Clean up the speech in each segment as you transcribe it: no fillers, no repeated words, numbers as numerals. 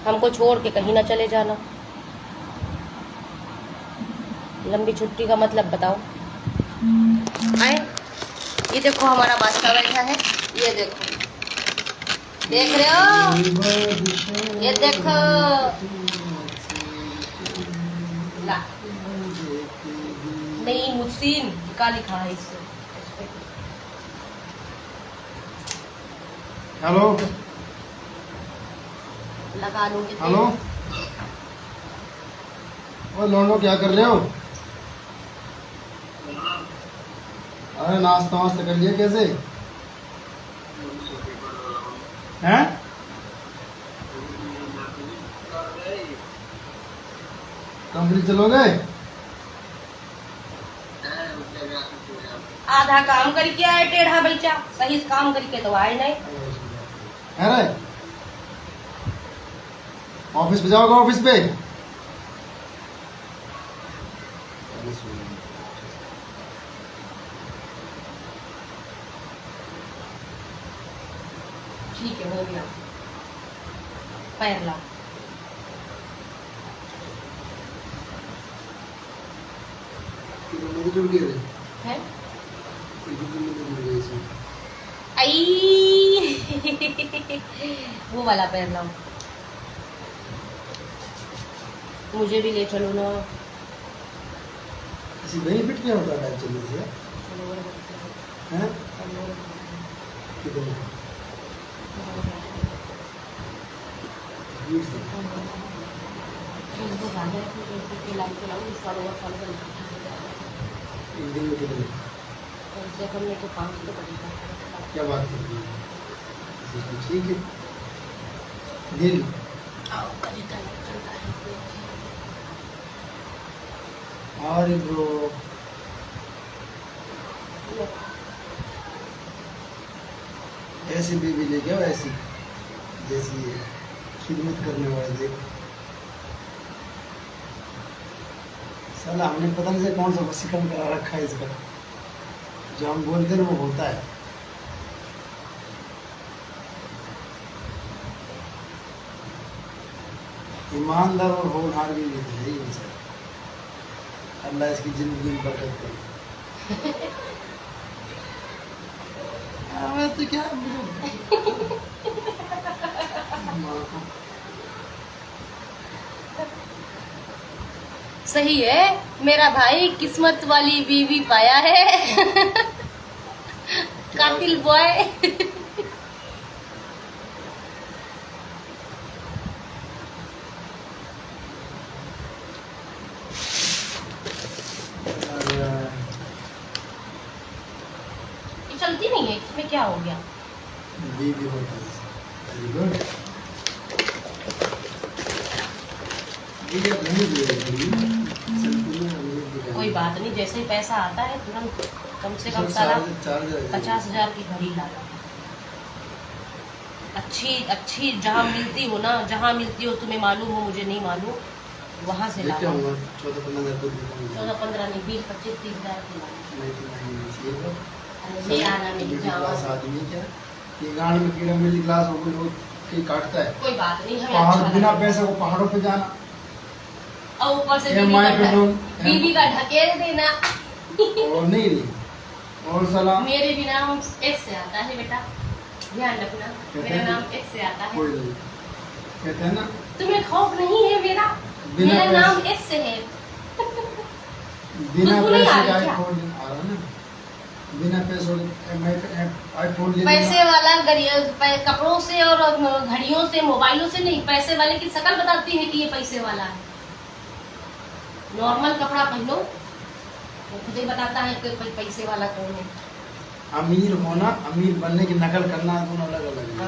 हमको छोड़ के कहीं ना चले जाना। लंबी छुट्टी का मतलब बताओ। आए, ये देखो हमारा बादशाह बैठा है, ये देखो, देख रहे हो, ये देखो ला नहीं मुस्लिम क्या लिखा है इससे। हेलो लगा लूंगी। हेलो, ओ लोंडो क्या कर रहे हो? अरे नाश्ता वास्ता कर लिया कैसे हैं? कंपनी चलोगे? आधा काम करके आए टेढ़ा बच्चा, सही से काम करके तो आए नहीं। अरे ऑफिस पे जाओगे? ऑफिस पे ठीक है, हो गया। पैर ला। है आई वो वाला पैर लाओ, मुझे भी ले चलो ना। किसी बेनिफिट क्या होता है चलने से? हैं? कितने? एक दिन में कितने? हमने तो 5 तो पड़ेगा। क्या बात कर रही है? ठीक है, दिल और ब्रो ऐसी बीवी लेके आओ, ऐसी जैसी खिदमत करने वाले। देख साला, हमने पता नहीं कौन सा वसीकरण करा रखा है इसका, जो हम बोलते हैं वो होता है। ईमानदार और होनहार भी है ही इंसान। अल्लाह इसकी जिंदगी में बरकत करे। मैं तो क्या सही है, मेरा भाई किस्मत वाली बीवी पाया है। कातिल बॉय। चलती नहीं है, इसमें क्या हो गया? बीवी होता है। Very good. कोई बात नहीं, जैसे ही पैसा आता है तुरंत कम से कम साला 50,000 की घड़ी ला। अच्छी अच्छी जहाँ मिलती हो ना, जहाँ मिलती हो, तुम्हें मालूम हो मुझे नहीं मालूम, वहाँ से ला। 14-15 नहीं, 20-25-30 हज़ार की ला। ले आना मेरी जावा। आदमी क्या ये गांड में कीड़ा मिडिल क्लास हो गई, वो काटता है। कोई बात नहीं, हमें पहाड़ अच्छा बिना लगता है। पैसे को पहाड़ों पे जाना और ऊपर से पेट्रोल बीवी का ढकेल देना। और नहीं और सलाम। मेरे भी नाम एस से आता है बेटा, ध्यान रखना, मेरा नाम एस से आता है। कोई नहीं कहते हैं ना, तुम्हें खौफ नहीं है मेरा? मेरा नाम एस से है। बिना खुशबू नहीं आ पैसे रही का क्या? आईफोन आ रहा ना, बिना पैसों आईफोन ले पैसे वाला कपड़ों से और घड़ियों से, मोबाइलों से नहीं, पैसे वाले की शक्ल बताती है कि ये पैसे वाला है। नॉर्मल कपड़ा पहनो, वो खुद ही बताता है कि पैसे वाला कौन है। अमीर होना, अमीर बनने की नकल करना दोनों अलग अलग है।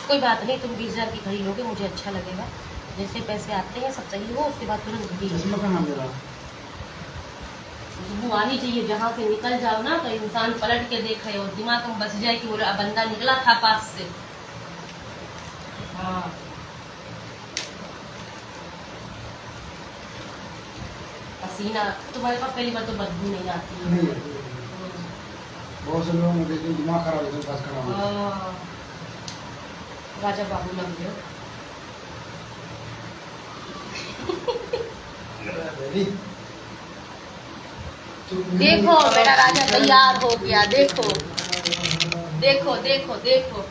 कोई बात नहीं, तुम 20,000 की घड़ी लोगे, मुझे अच्छा लगेगा। जैसे पैसे आते हैं सब सही हो, उसके बाद तुरंत घड़ी चश्मा कहाँ मेरा? खुशबू आनी चाहिए, जहाँ से निकल जाओ ना तो इंसान पलट के देखे और दिमाग में बस जाए कि वो बंदा निकला था पास से। हाँ, पसीना तुम्हारे पास पहली बार तो बदबू नहीं आती है। नहीं बहुत से लोगों ने देखिए दिमाग खराब है, पास खराब है। राजा बाबू लग गए। देखो मेरा राजा तैयार हो गया, देखो देखो देखो देखो।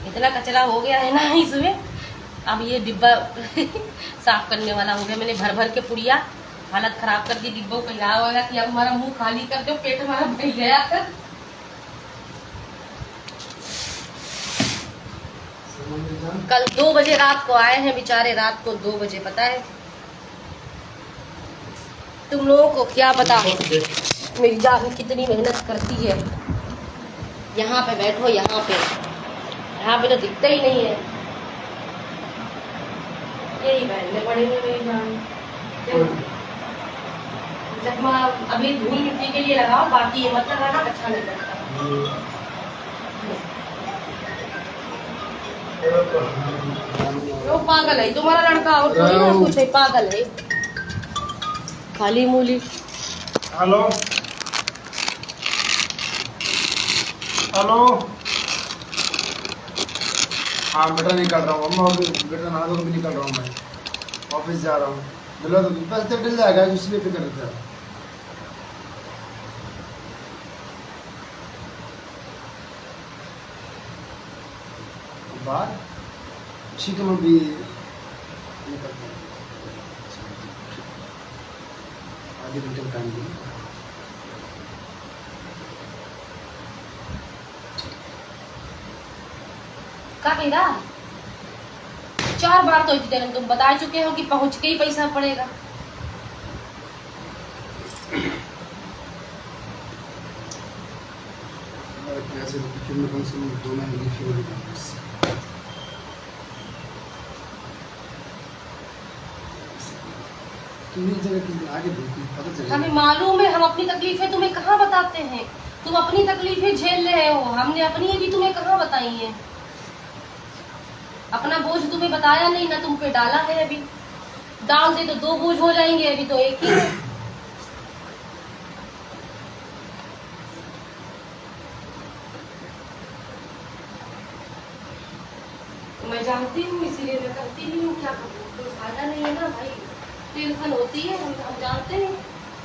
इतना कचरा हो गया है ना इसमें। अब ये डिब्बा साफ करने वाला हो गया। मैंने भर भर के पुड़िया हालत खराब कर दी डिब्बों को। यहाँ होगा कि अब हमारा मुंह खाली कर दो, पेट हमारा भर गया कर। कल 2 बजे रात को आए हैं बेचारे, रात को 2 बजे। पता है तुम लोगों को क्या पता मेरी जान कितनी मेहनत करती है। यहाँ पे बैठो, यहाँ पे तो दिखता ही नहीं है। यही पहनने पड़ेंगे मेरी जान। चश्मा अभी धूल मिट्टी के लिए लगाओ, बाकी ये मत लगाना, अच्छा नहीं लगता। वो पागल है तुम्हारा लड़का, और थोड़ी ना कुछ है, पागल है खाली मूली। Hello hello. हाँ बेटा निकल रहा हूँ, अम्मा बेटा नहा धो भी निकल रहा हूँ, मैं ऑफिस जा रहा हूँ। दिला तो बस तक डल जाएगा, इसलिए फिक्र रहता है। बाहर ठीक है, मैं भी निकलता हूँ, आधे घंटे का टाइम दूँ। का कह 4 बार तो इतनी देर में तुम बता चुके हो कि पहुंच के ही पैसा पड़ेगा। ऐसे फिर में कम से कम 2 महीने की फी होगी। हमें मालूम है, हम अपनी तकलीफें तुम्हें कहाँ बताते हैं। तुम अपनी तकलीफें झेल रहे हो, हमने अपनी भी तुम्हें कहाँ बताई है। अपना बोझ तुम्हें बताया नहीं ना, तुम पे डाला है। अभी डाल दे तो 2 बोझ हो जाएंगे, अभी तो 1 ही है। मैं जानती हूँ, इसीलिए मैं करती नहीं हूँ। क्या करूँ, कोई फायदा नहीं है ना भाई। टेंशन होती है, हम जानते हैं।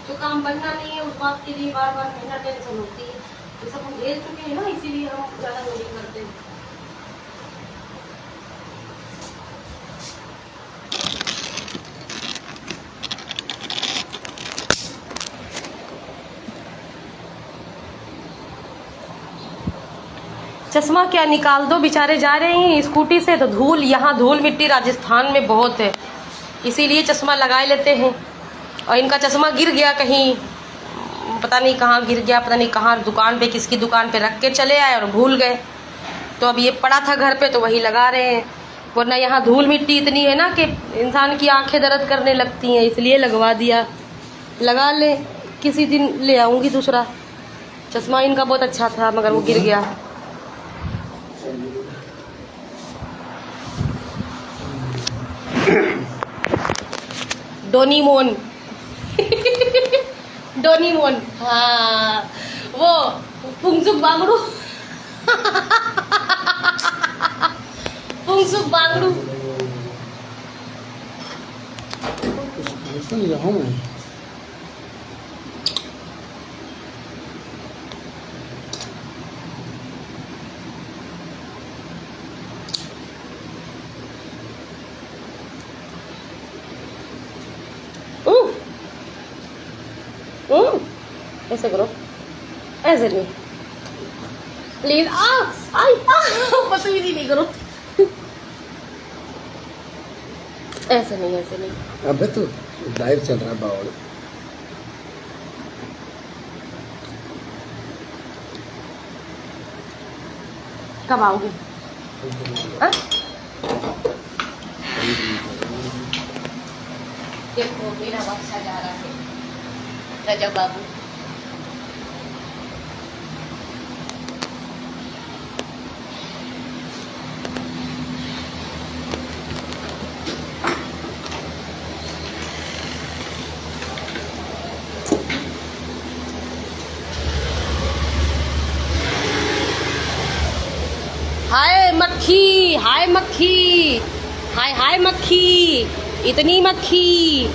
जो काम बनना नहीं है उस बात के लिए बार बार कहना टेंशन होती है। ये सब हम झेल चुके हैं ना, इसीलिए हम ज्यादा नहीं करते हैं। चश्मा क्या निकाल दो, बेचारे जा रहे हैं स्कूटी से तो धूल, यहाँ धूल मिट्टी राजस्थान में बहुत है, इसीलिए चश्मा लगाए लेते हैं। और इनका चश्मा गिर गया कहीं, पता नहीं कहाँ गिर गया, पता नहीं कहाँ दुकान पे, किसकी दुकान पे रख के चले आए और भूल गए। तो अब ये पड़ा था घर पे तो वही लगा रहे हैं। वरना यहाँ धूल मिट्टी इतनी है ना कि इंसान की आंखें दर्द करने लगती हैं, इसलिए लगवा दिया। लगा ले, किसी दिन ले आऊँगी दूसरा। चश्मा इनका बहुत अच्छा था मगर वो गिर गया। डोनीमोन डोनीमोन, हाँ वो फुंगसुक बांगड़ू फुंगसुक बांगड़ू। ऐसे करो, ऐसे नहीं प्लीज। बदतमीजी नहीं करो, ऐसे नहीं, ऐसे नहीं। अबे तो लाइव चल रहा है बावल। कब आओगे? देखो मेरा बच्चा जा रहा है, रजब बाबू। हाय मक्खी, हाय मक्खी, हाय हाय मक्खी, इतनी मक्खी।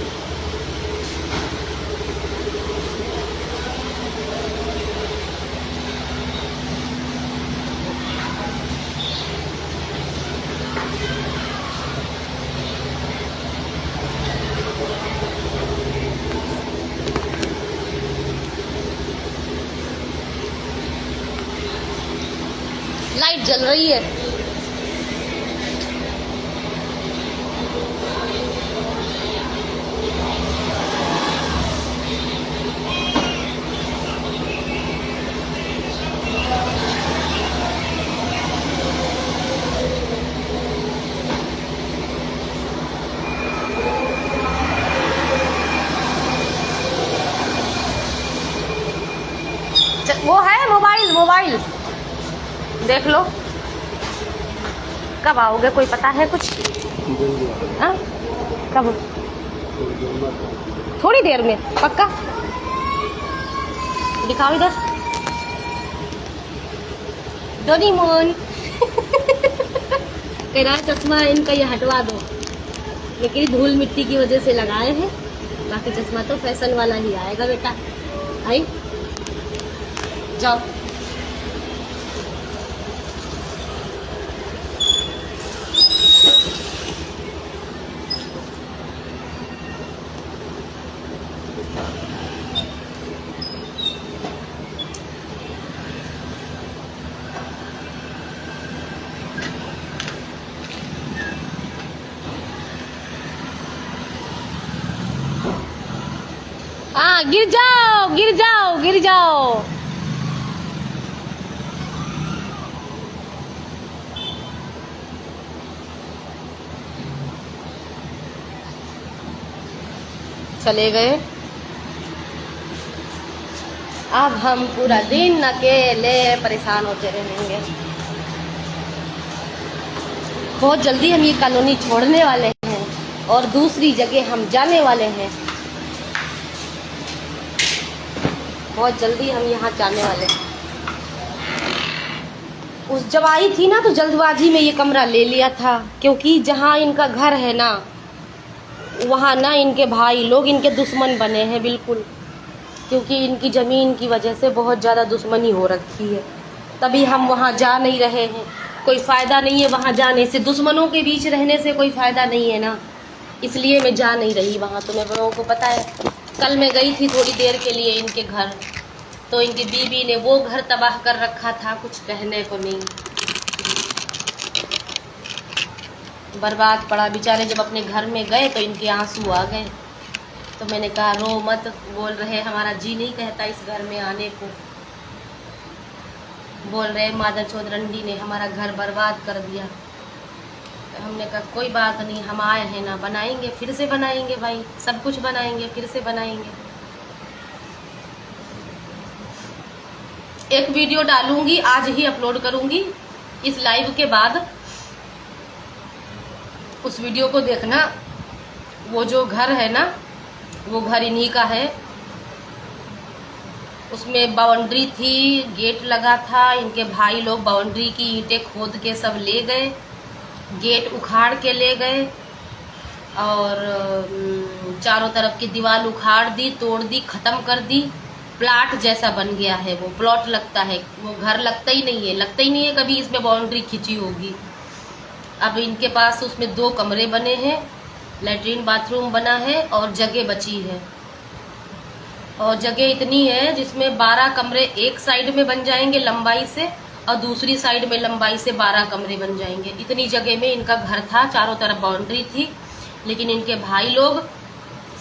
लाइट जल रही है। वो है मोबाइल, मोबाइल देख लो। कब आओगे, कोई पता है कुछ? हाँ कब? थोड़ी देर में पक्का? दिखाओ इधर। डोरेमोन कह रहा है चश्मा इनका ये हटवा दो, लेकिन धूल मिट्टी की वजह से लगाए हैं। बाकी चश्मा तो फैशन वाला ही आएगा बेटा। आई जाओ। हाँ गिर जाओ, गिर जाओ, गिर जाओ। चले गए। अब हम पूरा दिन अकेले परेशान होते रहेंगे। बहुत जल्दी हम ये कॉलोनी छोड़ने वाले हैं और दूसरी जगह हम जाने वाले हैं। बहुत जल्दी हम यहाँ जाने वाले हैं। उस जब आई थी ना तो जल्दबाजी में ये कमरा ले लिया था, क्योंकि जहाँ इनका घर है ना वहाँ ना इनके भाई लोग इनके दुश्मन बने हैं बिल्कुल, क्योंकि इनकी ज़मीन की वजह से बहुत ज़्यादा दुश्मनी हो रखी है। तभी हम वहाँ जा नहीं रहे हैं। कोई फ़ायदा नहीं है वहाँ जाने से, दुश्मनों के बीच रहने से कोई फ़ायदा नहीं है ना, इसलिए मैं जा नहीं रही वहाँ। तुम्हें लोगों को पता है, कल मैं गई थी थोड़ी देर के लिए इनके घर, तो इनकी बीवी ने वो घर तबाह कर रखा था, कुछ कहने को नहीं। बर्बाद पड़ा बेचारे। जब अपने घर में गए तो इनके आंसू आ गए। तो मैंने कहा रो मत, बोल रहे हमारा जी नहीं कहता इस घर में आने को। बोल रहे मादर चौध रंडी ने हमारा घर बर्बाद कर दिया। तो हमने कहा कोई बात नहीं, हम आए हैं ना, बनाएंगे, फिर से बनाएंगे भाई, सब कुछ बनाएंगे, फिर से बनाएंगे। एक वीडियो डालूंगी, आज ही अपलोड करूंगी इस लाइव के बाद। उस वीडियो को देखना। वो जो घर है ना वो घर इन्हीं का है। उसमें बाउंड्री थी, गेट लगा था। इनके भाई लोग बाउंड्री की ईंटें खोद के सब ले गए, गेट उखाड़ के ले गए और चारों तरफ की दीवार उखाड़ दी, तोड़ दी, ख़त्म कर दी। प्लाट जैसा बन गया है, वो प्लॉट लगता है, वो घर लगता ही नहीं है, लगता ही नहीं है कभी इसमें बाउंड्री खींची होगी। अब इनके पास उसमें 2 कमरे बने हैं, लेटरिन बाथरूम बना है और जगह बची है। और जगह इतनी है जिसमें 12 कमरे एक साइड में बन जाएंगे लंबाई से, और दूसरी साइड में लंबाई से 12 कमरे बन जाएंगे। इतनी जगह में इनका घर था, चारों तरफ बाउंड्री थी, लेकिन इनके भाई लोग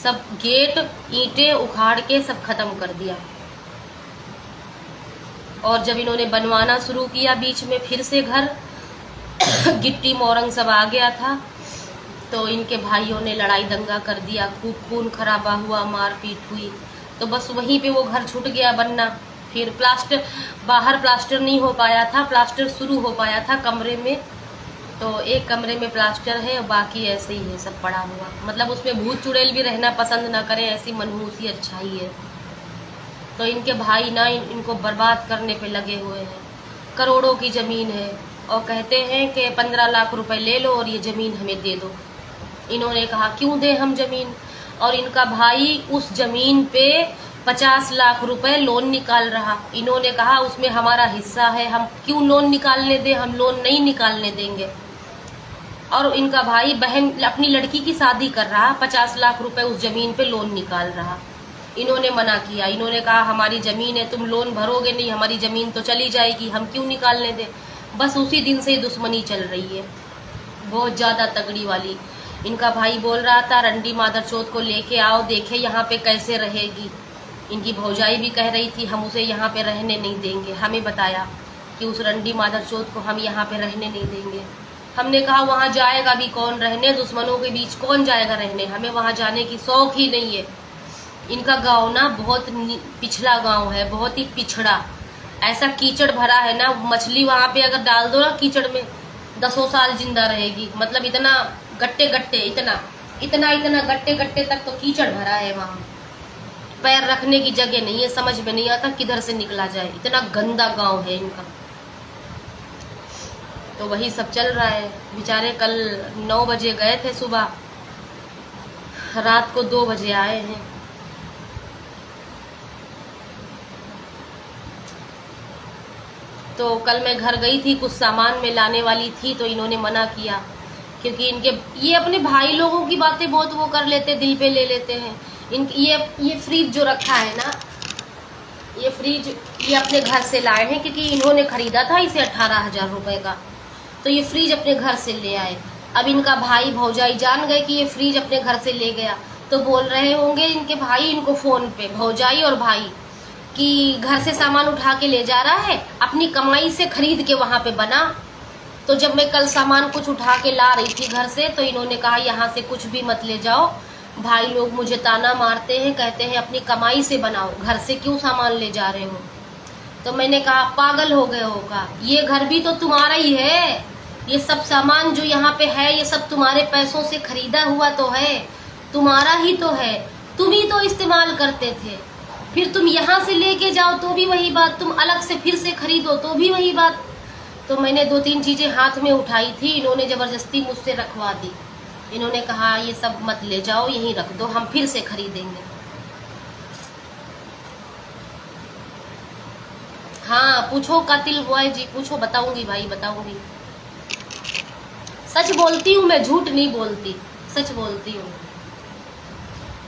सब गेट ईंटें उखाड़ के सब खत्म कर दिया। और जब इन्होंने बनवाना शुरू किया बीच में फिर से घर गिट्टी मोरंग सब आ गया था, तो इनके भाइयों ने लड़ाई दंगा कर दिया, खूब खून खराबा हुआ, मारपीट हुई। तो बस वहीं पे वो घर छूट गया बनना। फिर प्लास्टर, बाहर प्लास्टर नहीं हो पाया था, प्लास्टर शुरू हो पाया था कमरे में। तो एक कमरे में प्लास्टर है और बाकी ऐसे ही है सब पड़ा हुआ। मतलब उसमें भूत चुड़ैल भी रहना पसंद ना करें, ऐसी मनहूसी अच्छाई है। तो इनके भाई ना इनको बर्बाद करने पे लगे हुए हैं। करोड़ों की ज़मीन है, और कहते हैं कि 15 लाख रुपए ले लो और ये ज़मीन हमें दे दो। इन्होंने कहा क्यों दें हम ज़मीन, और इनका भाई उस ज़मीन पे 50 लाख रुपए लोन निकाल रहा। इन्होंने कहा उसमें हमारा हिस्सा है, हम क्यों लोन निकालने दें, हम लोन नहीं निकालने देंगे। और इनका भाई बहन अपनी लड़की की शादी कर रहा, 50 लाख रुपए उस ज़मीन पे लोन निकाल रहा। इन्होंने मना किया, इन्होंने कहा हमारी ज़मीन है, तुम लोन भरोगे नहीं, हमारी ज़मीन तो चली जाएगी, हम क्यों निकालने दें। बस उसी दिन से दुश्मनी चल रही है, बहुत ज़्यादा तगड़ी वाली। इनका भाई बोल रहा था रंडी मादरचोद को लेके आओ, देखे यहाँ पे कैसे रहेगी। इनकी भौजाई भी कह रही थी हम उसे यहाँ पे रहने नहीं देंगे। हमें बताया कि उस रंडी मादरचोद को हम यहाँ पे रहने नहीं देंगे। हमने कहा वहाँ जाएगा भी कौन रहने, दुश्मनों के बीच कौन जाएगा रहने, हमें वहाँ जाने की शौक ही नहीं है। इनका गांव ना बहुत पिछड़ा गांव है, बहुत ही पिछड़ा, ऐसा कीचड़ भरा है ना, मछली वहाँ पे अगर डाल दो ना कीचड़ में 10 साल जिंदा रहेगी। मतलब इतना गट्टे गट्टे, इतना इतना इतना गट्टे गट्टे तक तो कीचड़ भरा है वहाँ, पैर रखने की जगह नहीं है, समझ में नहीं आता किधर से निकला जाए, इतना गंदा गांव है इनका। तो वही सब चल रहा है। बेचारे कल 9 बजे गए थे सुबह, रात को 2 बजे आए हैं। तो कल मैं घर गई थी, कुछ सामान में लाने वाली थी, तो इन्होंने मना किया, क्योंकि इनके ये अपने भाई लोगों की बातें बहुत वो कर लेते, दिल पे ले लेते हैं। ये फ्रिज जो रखा है ना, ये फ्रिज ये अपने घर से लाए हैं, क्योंकि इन्होंने खरीदा था इसे 18,000 रुपए का। तो ये फ्रिज अपने घर से ले आए। अब इनका भाई भौजाई जान गए कि ये फ्रिज अपने घर से ले गया, तो बोल रहे होंगे इनके भाई इनको फोन पे, भौजाई और भाई, कि घर से सामान उठा के ले जा रहा है, अपनी कमाई से खरीद के वहां पे बना। तो जब मैं कल सामान कुछ उठा के ला रही थी घर से, तो इन्होंने कहा यहाँ से कुछ भी मत ले जाओ, भाई लोग मुझे ताना मारते हैं, कहते हैं अपनी कमाई से बनाओ, घर से क्यों सामान ले जा रहे हो। तो मैंने कहा पागल हो गए होगा, ये घर भी तो तुम्हारा ही है, ये सब सामान जो यहाँ पे है ये सब तुम्हारे पैसों से खरीदा हुआ तो है, तुम्हारा ही तो है, तुम ही तो इस्तेमाल करते थे, फिर तुम यहाँ से लेके जाओ तो भी वही बात, तुम अलग से फिर से खरीदो तो भी वही बात। तो मैंने 2-3 चीजें हाथ में उठाई थी, इन्होंने जबरदस्ती मुझसे रखवा दी। इन्होंने कहा ये सब मत ले जाओ, यहीं रख दो, हम फिर से खरीदेंगे। हाँ पूछो कातिल बॉय जी, पूछो, बताऊंगी भाई बताऊंगी। सच बोलती हूँ मैं, झूठ नहीं बोलती, सच बोलती हूँ।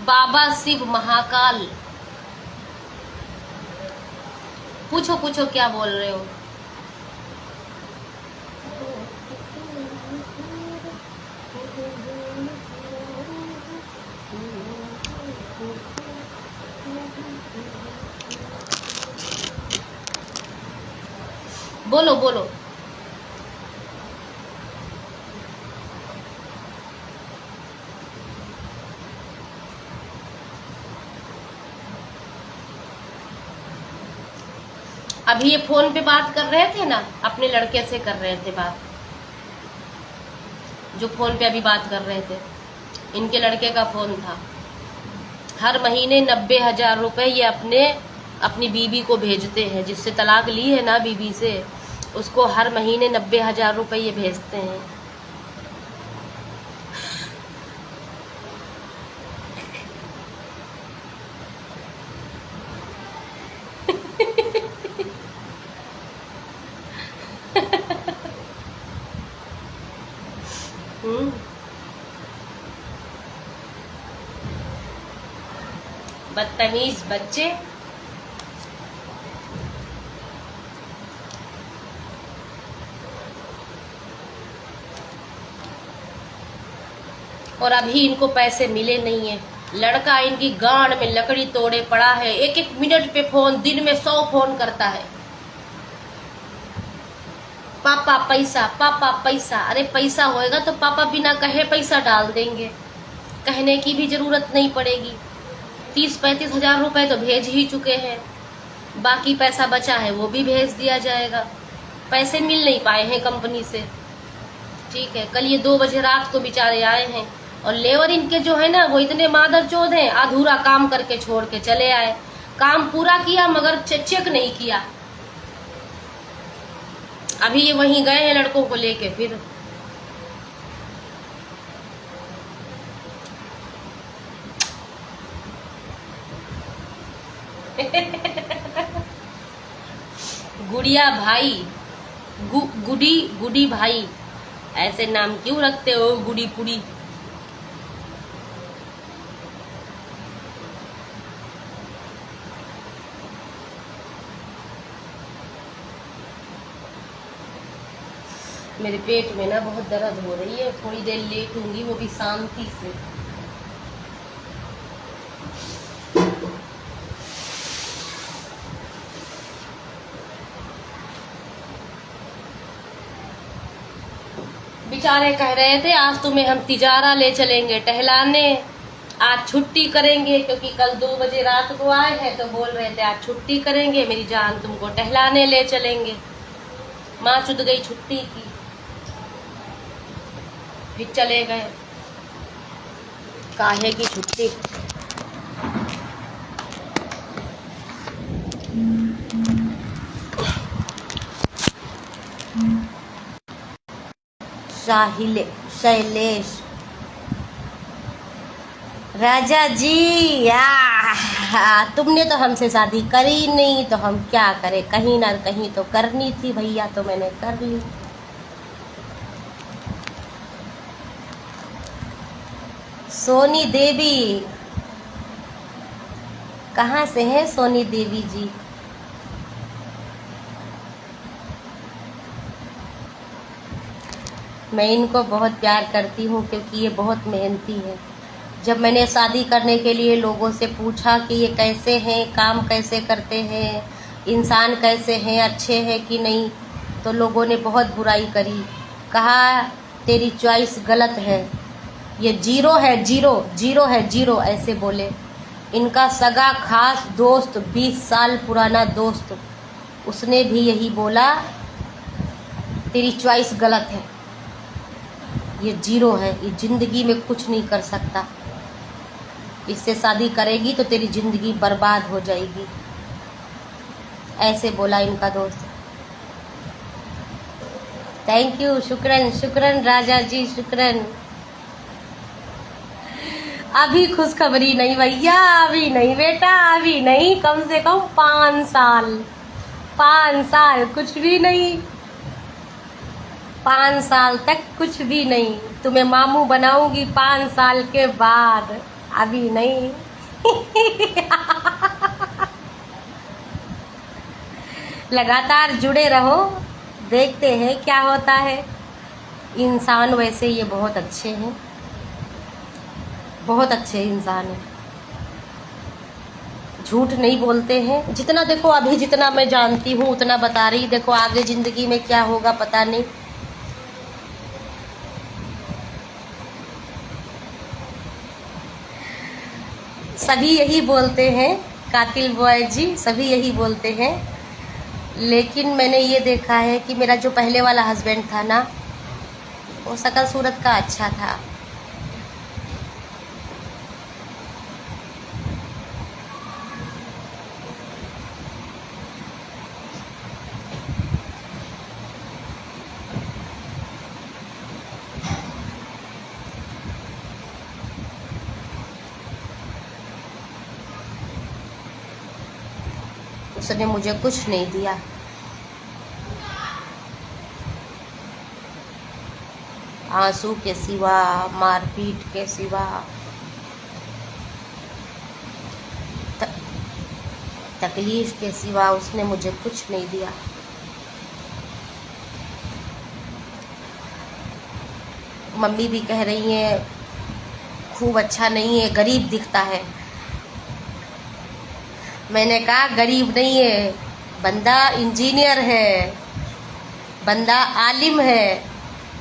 बाबा शिव महाकाल, पूछो पूछो क्या बोल रहे हो। बोलो बोलो। अभी ये फोन पे बात कर रहे थे ना, अपने लड़के से कर रहे थे बात, जो फोन पे अभी बात कर रहे थे, इनके लड़के का फोन था। हर महीने 90,000 रुपए ये अपनी बीबी को भेजते हैं, जिससे तलाक ली है ना बीबी से, उसको हर महीने 90,000 रुपए ये भेजते हैं। बदतमीज बच्चे। और अभी इनको पैसे मिले नहीं है, लड़का इनकी गांड में लकड़ी तोड़े पड़ा है, 1-1 मिनट पे फोन, दिन में 100 फोन करता है, पापा पैसा पापा पैसा। अरे पैसा होएगा तो पापा बिना कहे पैसा डाल देंगे, कहने की भी जरूरत नहीं पड़ेगी। 30-35 हजार रुपए तो भेज ही चुके हैं, बाकी पैसा बचा है वो भी भेज दिया जाएगा। पैसे मिल नहीं पाए हैं कंपनी से, ठीक है। कल ये 2 बजे रात को बेचारे आए हैं, और लेबर इनके जो है ना वो इतने मादरचोद हैं, अधूरा काम करके छोड़ के चले आए। काम पूरा किया मगर चेक नहीं किया। अभी ये वहीं गए हैं लड़कों को लेके फिर। गुड़िया भाई, गुडी गुडी भाई, ऐसे नाम क्यों रखते हो गुडी पुड़ी? मेरे पेट में ना बहुत दर्द हो रही है, थोड़ी देर लेटूंगी, वो भी शांति से। बेचारे कह रहे थे आज तुम्हें हम तिजारा ले चलेंगे टहलाने, आज छुट्टी करेंगे, क्योंकि कल 2 बजे रात को आए हैं तो बोल रहे थे आज छुट्टी करेंगे मेरी जान, तुमको टहलाने ले चलेंगे। माँ चुद गई छुट्टी की, फिर चले गए। काहे की छुट्टी? शैलेश राजा जी, तुमने तो हमसे शादी करी नहीं तो हम क्या करें, कहीं ना कहीं तो करनी थी भैया, तो मैंने कर ली। सोनी देवी कहाँ से है सोनी देवी जी? मैं इनको बहुत प्यार करती हूँ क्योंकि ये बहुत मेहनती है। जब मैंने शादी करने के लिए लोगों से पूछा कि ये कैसे हैं, काम कैसे करते हैं, इंसान कैसे हैं, अच्छे हैं कि नहीं, तो लोगों ने बहुत बुराई करी, कहा तेरी चॉइस गलत है, ये जीरो है, जीरो है, जीरो, ऐसे बोले। इनका सगा खास दोस्त 20 साल पुराना दोस्त, उसने भी यही बोला तेरी चॉइस गलत है, ये जीरो है, ये जिंदगी में कुछ नहीं कर सकता, इससे शादी करेगी तो तेरी जिंदगी बर्बाद हो जाएगी, ऐसे बोला इनका दोस्त। थैंक यू, शुक्रन राजा जी, शुक्रन। अभी खुशखबरी नहीं भैया, अभी नहीं बेटा, अभी नहीं, कम से कम 5 साल कुछ भी नहीं, 5 साल तक कुछ भी नहीं। तुम्हें मामू बनाऊंगी 5 साल के बाद, अभी नहीं। लगातार जुड़े रहो, देखते हैं क्या होता है। इंसान वैसे ये बहुत अच्छे हैं, बहुत अच्छे इंसान हैं, झूठ नहीं बोलते हैं। जितना देखो अभी जितना मैं जानती हूँ उतना बता रही, देखो आगे जिंदगी में क्या होगा पता नहीं। सभी यही बोलते हैं, कातिल बॉय जी सभी यही बोलते हैं, लेकिन मैंने ये देखा है कि मेरा जो पहले वाला हस्बैंड था ना, वो शकल सूरत का अच्छा था। उसने मुझे कुछ नहीं दिया, आंसू के सिवा, मारपीट के सिवा, तकलीफ के सिवा उसने मुझे कुछ नहीं दिया। मम्मी भी कह रही है खूब अच्छा नहीं है, गरीब दिखता है। मैंने कहा गरीब नहीं है, बंदा इंजीनियर है, बंदा आलिम है,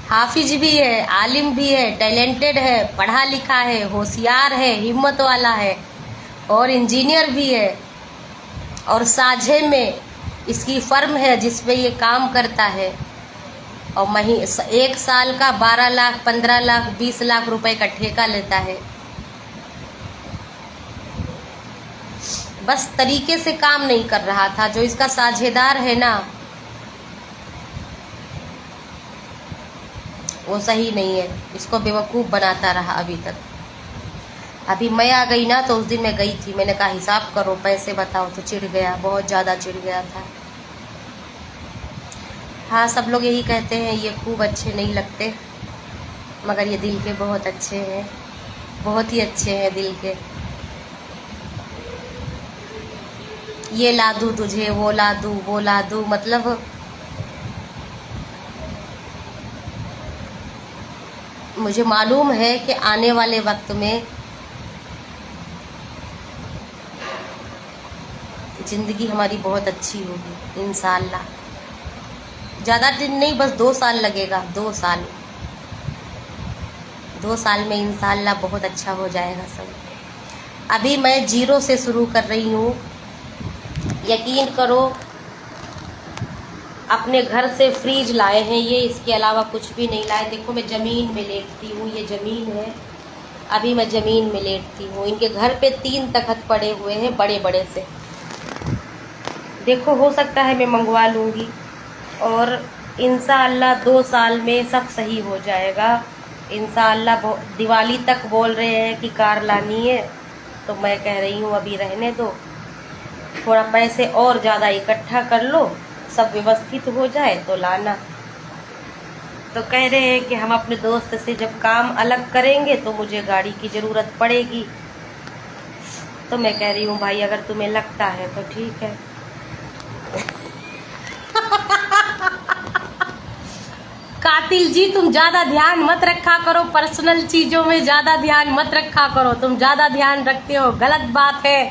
हाफिज भी है, आलिम भी है, टैलेंटेड है, पढ़ा लिखा है, होशियार है, हिम्मत वाला है, और इंजीनियर भी है, और साझे में इसकी फर्म है जिसपे ये काम करता है, और 1 साल का 12 लाख, 15 लाख, 20 लाख रुपए का ठेका लेता है। बस तरीके से काम नहीं कर रहा था। जो इसका साझेदार है ना, वो सही नहीं है, इसको बेवकूफ़ बनाता रहा अभी तक। अभी मैं आ गई ना, तो उस दिन मैं गई थी, मैंने कहा हिसाब करो, पैसे बताओ, तो चिढ़ गया, बहुत ज़्यादा चिढ़ गया था। हाँ, सब लोग यही कहते हैं ये खूब अच्छे नहीं लगते, मगर ये दिल के बहुत अच्छे हैं, बहुत ही अच्छे हैं दिल के। ये ला दूँ तुझे, वो ला दूँ, वो ला दूँ, मतलब मुझे मालूम है कि आने वाले वक्त में ज़िंदगी हमारी बहुत अच्छी होगी इंशाअल्लाह। ज़्यादा दिन नहीं, बस 2 साल लगेगा, 2 साल। 2 साल में इंशाअल्लाह बहुत अच्छा हो जाएगा सब। अभी मैं 0 से शुरू कर रही हूँ, यकीन करो। अपने घर से फ्रिज लाए हैं ये, इसके अलावा कुछ भी नहीं लाए। देखो मैं ज़मीन में लेटती हूँ, ये ज़मीन है, अभी मैं ज़मीन में लेटती हूँ। इनके घर पे 3 तख्त पड़े हुए हैं बड़े बड़े से। देखो हो सकता है मैं मंगवा लूँगी, और इंशाअल्लाह 2 साल में सब सही हो जाएगा इंशाअल्लाह। दिवाली तक बोल रहे हैं कि कार लानी है, तो मैं कह रही हूँ अभी रहने दो, थोड़ा पैसे और ज़्यादा इकट्ठा कर लो, सब व्यवस्थित हो जाए तो लाना। तो कह रहे हैं कि हम अपने दोस्त से जब काम अलग करेंगे तो मुझे गाड़ी की ज़रूरत पड़ेगी। तो मैं कह रही हूँ भाई अगर तुम्हें लगता है तो ठीक है। कातिल जी, तुम ज़्यादा ध्यान मत रखा करो, पर्सनल चीज़ों में ज़्यादा ध्यान मत रखा करो। तुम ज़्यादा ध्यान रखते हो, गलत बात है।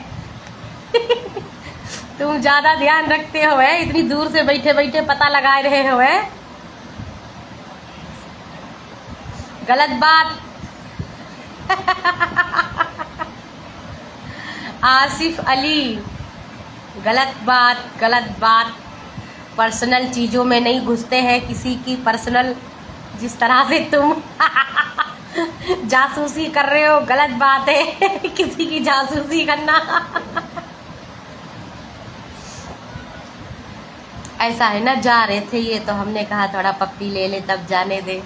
तुम ज़्यादा ध्यान रखते हो, है इतनी दूर से बैठे बैठे पता लगा रहे हो, है गलत बात। आसिफ अली, गलत बात, गलत बात। पर्सनल चीज़ों में नहीं घुसते हैं किसी की पर्सनल। जिस तरह से तुम जासूसी कर रहे हो, गलत बात है। किसी की जासूसी करना। ऐसा है ना, जा रहे थे ये, तो हमने कहा थोड़ा पप्पी ले ले, तब जाने दे।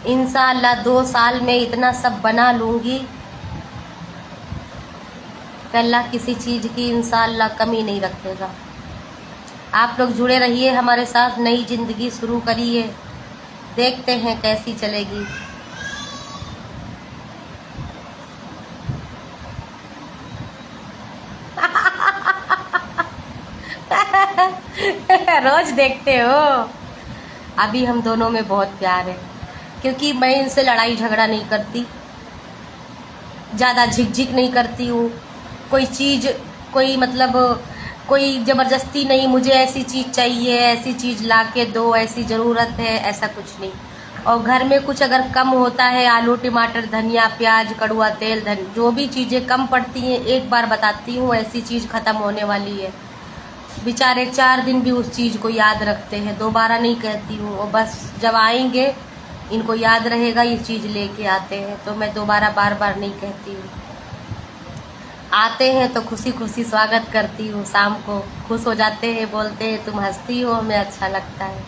इंशाअल्लाह 2 साल में इतना सब बना लूँगी कि अल्लाह किसी चीज़ की इंशाअल्लाह कमी नहीं रखेगा। आप लोग जुड़े रहिए हमारे साथ, नई ज़िंदगी शुरू करिए, देखते हैं कैसी चलेगी। रोज देखते हो। अभी हम दोनों में बहुत प्यार है, क्योंकि मैं इनसे लड़ाई झगड़ा नहीं करती, ज़्यादा झिकझिक नहीं करती हूँ। कोई चीज़, कोई मतलब कोई ज़बरदस्ती नहीं, मुझे ऐसी चीज़ चाहिए, ऐसी चीज़ ला के दो, ऐसी ज़रूरत है, ऐसा कुछ नहीं। और घर में कुछ अगर कम होता है, आलू टमाटर धनिया प्याज कड़वा तेल जो भी चीज़ें कम पड़ती हैं, एक बार बताती हूँ ऐसी चीज़ ख़त्म होने वाली है, बेचारे 4 दिन भी उस चीज़ को याद रखते हैं, दोबारा नहीं कहती हूँ। और बस जब आएंगे इनको याद रहेगा ये चीज़ लेके आते हैं, तो मैं दोबारा बार बार नहीं कहती हूँ। आते हैं तो खुशी खुशी स्वागत करती हूँ, शाम को खुश हो जाते हैं, बोलते हैं तुम हंसती हो, हमें अच्छा लगता है।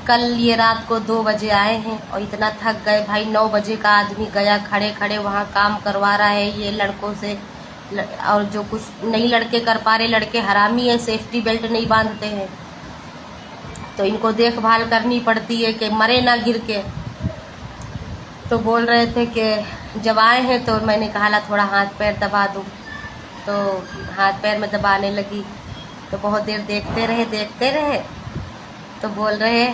कल ये रात को 2 बजे आए हैं और इतना थक गए भाई। 9 बजे का आदमी गया, खड़े खड़े वहाँ काम करवा रहा है ये लड़कों से, और जो कुछ नहीं लड़के कर पा रहे, लड़के हरामी है, सेफ्टी बेल्ट नहीं बांधते हैं, तो इनको देखभाल करनी पड़ती है कि मरे ना गिर के। तो बोल रहे थे कि जब आए हैं तो मैंने कहा ला थोड़ा हाथ पैर दबा दूँ, तो हाथ पैर में दबाने लगी, तो बहुत देर देखते रहे। तो बोल रहे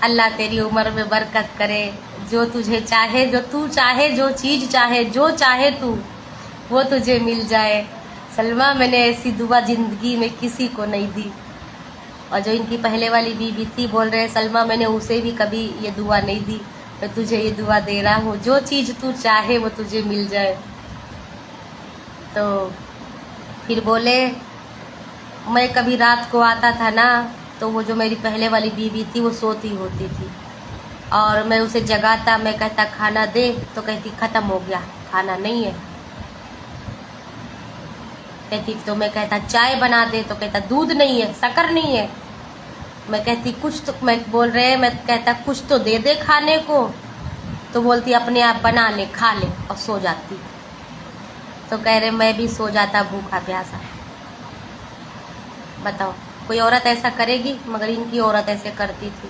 अल्लाह तेरी उम्र में बरकत करे, जो तुझे चाहे, जो तू चाहे, जो चीज़ चाहे, जो चाहे तू, वो तुझे मिल जाए। सलमा, मैंने ऐसी दुआ ज़िंदगी में किसी को नहीं दी। और जो इनकी पहले वाली बीवी थी, बोल रहे सलमा मैंने उसे भी कभी ये दुआ नहीं दी, मैं तुझे ये दुआ दे रहा हूँ, जो चीज़ तू चाहे वो तुझे मिल जाए। तो फिर बोले मैं कभी रात को आता था ना, तो वो जो मेरी पहले वाली बीवी थी वो सोती होती थी और मैं उसे जगाता, मैं कहता खाना दे, तो कहती ख़त्म हो गया, खाना नहीं है। कहती तो मैं कहता चाय बना दे, तो कहता दूध नहीं है, शक्कर नहीं है। मैं कहती कुछ तो, मैं बोल रहे, मैं कहता कुछ तो दे दे खाने को, तो बोलती अपने आप बना ले, खा ले, और सो जाती। तो कह रहे मैं भी सो जाता भूखा प्यासा। बताओ कोई औरत ऐसा करेगी? मगर इनकी औरत ऐसे करती थी,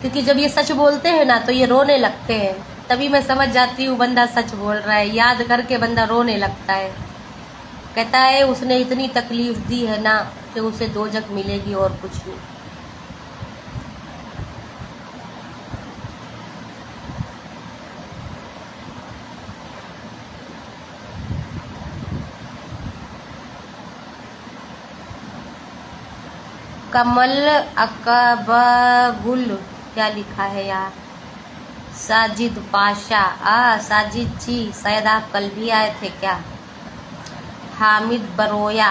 क्योंकि जब ये सच बोलते हैं ना तो ये रोने लगते हैं, तभी मैं समझ जाती हूँ बंदा सच बोल रहा है। याद करके बंदा रोने लगता है, कहता है उसने इतनी तकलीफ दी है ना कि उसे दोजख मिलेगी और कुछ नहीं। कमल अकबगुल क्या लिखा है यार? साजिद पाशा, साजिद जी शायद आप कल भी आए थे क्या? हामिद बरोया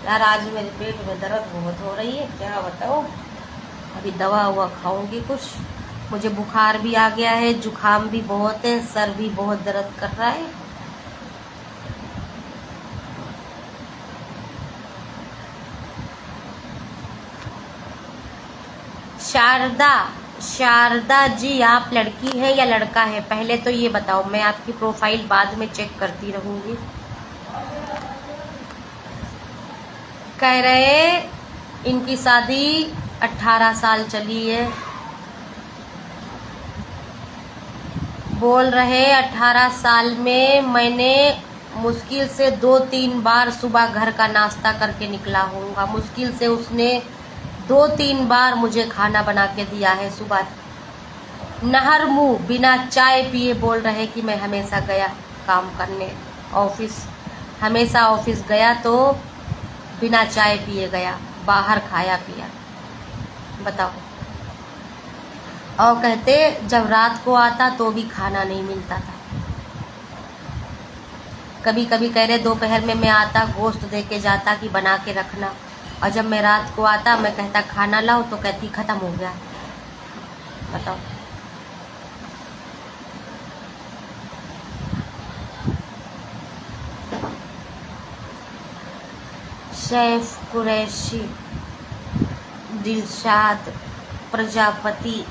यार आज मेरे पेट में दर्द बहुत हो रही है, क्या बताओ। अभी दवा हुआ खाऊंगी कुछ। मुझे बुखार भी आ गया है, जुखाम भी बहुत है, सर भी बहुत दर्द कर रहा है। शारदा जी आप लड़की है या लड़का है? पहले तो ये बताओ, मैं आपकी प्रोफाइल बाद में चेक करती रहूंगी। कह रहे इनकी शादी 18 साल चली है। बोल रहे 18 साल में मैंने मुश्किल से 2-3 बार सुबह घर का नाश्ता करके निकला होऊंगा। मुश्किल से उसने 2-3 बार मुझे खाना बना के दिया है सुबह। नहर मुँह बिना चाय पिए बोल रहे कि मैं हमेशा गया काम करने ऑफिस, हमेशा ऑफिस गया तो बिना चाय पिए गया, बाहर खाया पिया। बताओ। और कहते जब रात को आता तो भी खाना नहीं मिलता था। कभी कभी कह रहे दोपहर में मैं आता गोश्त दे के जाता कि बना के रखना, और जब मैं रात को आता मैं कहता खाना लाओ, तो कहती ख़त्म हो गया। बताओ। सैफ कुरैशी, दिलशाद प्रजापति,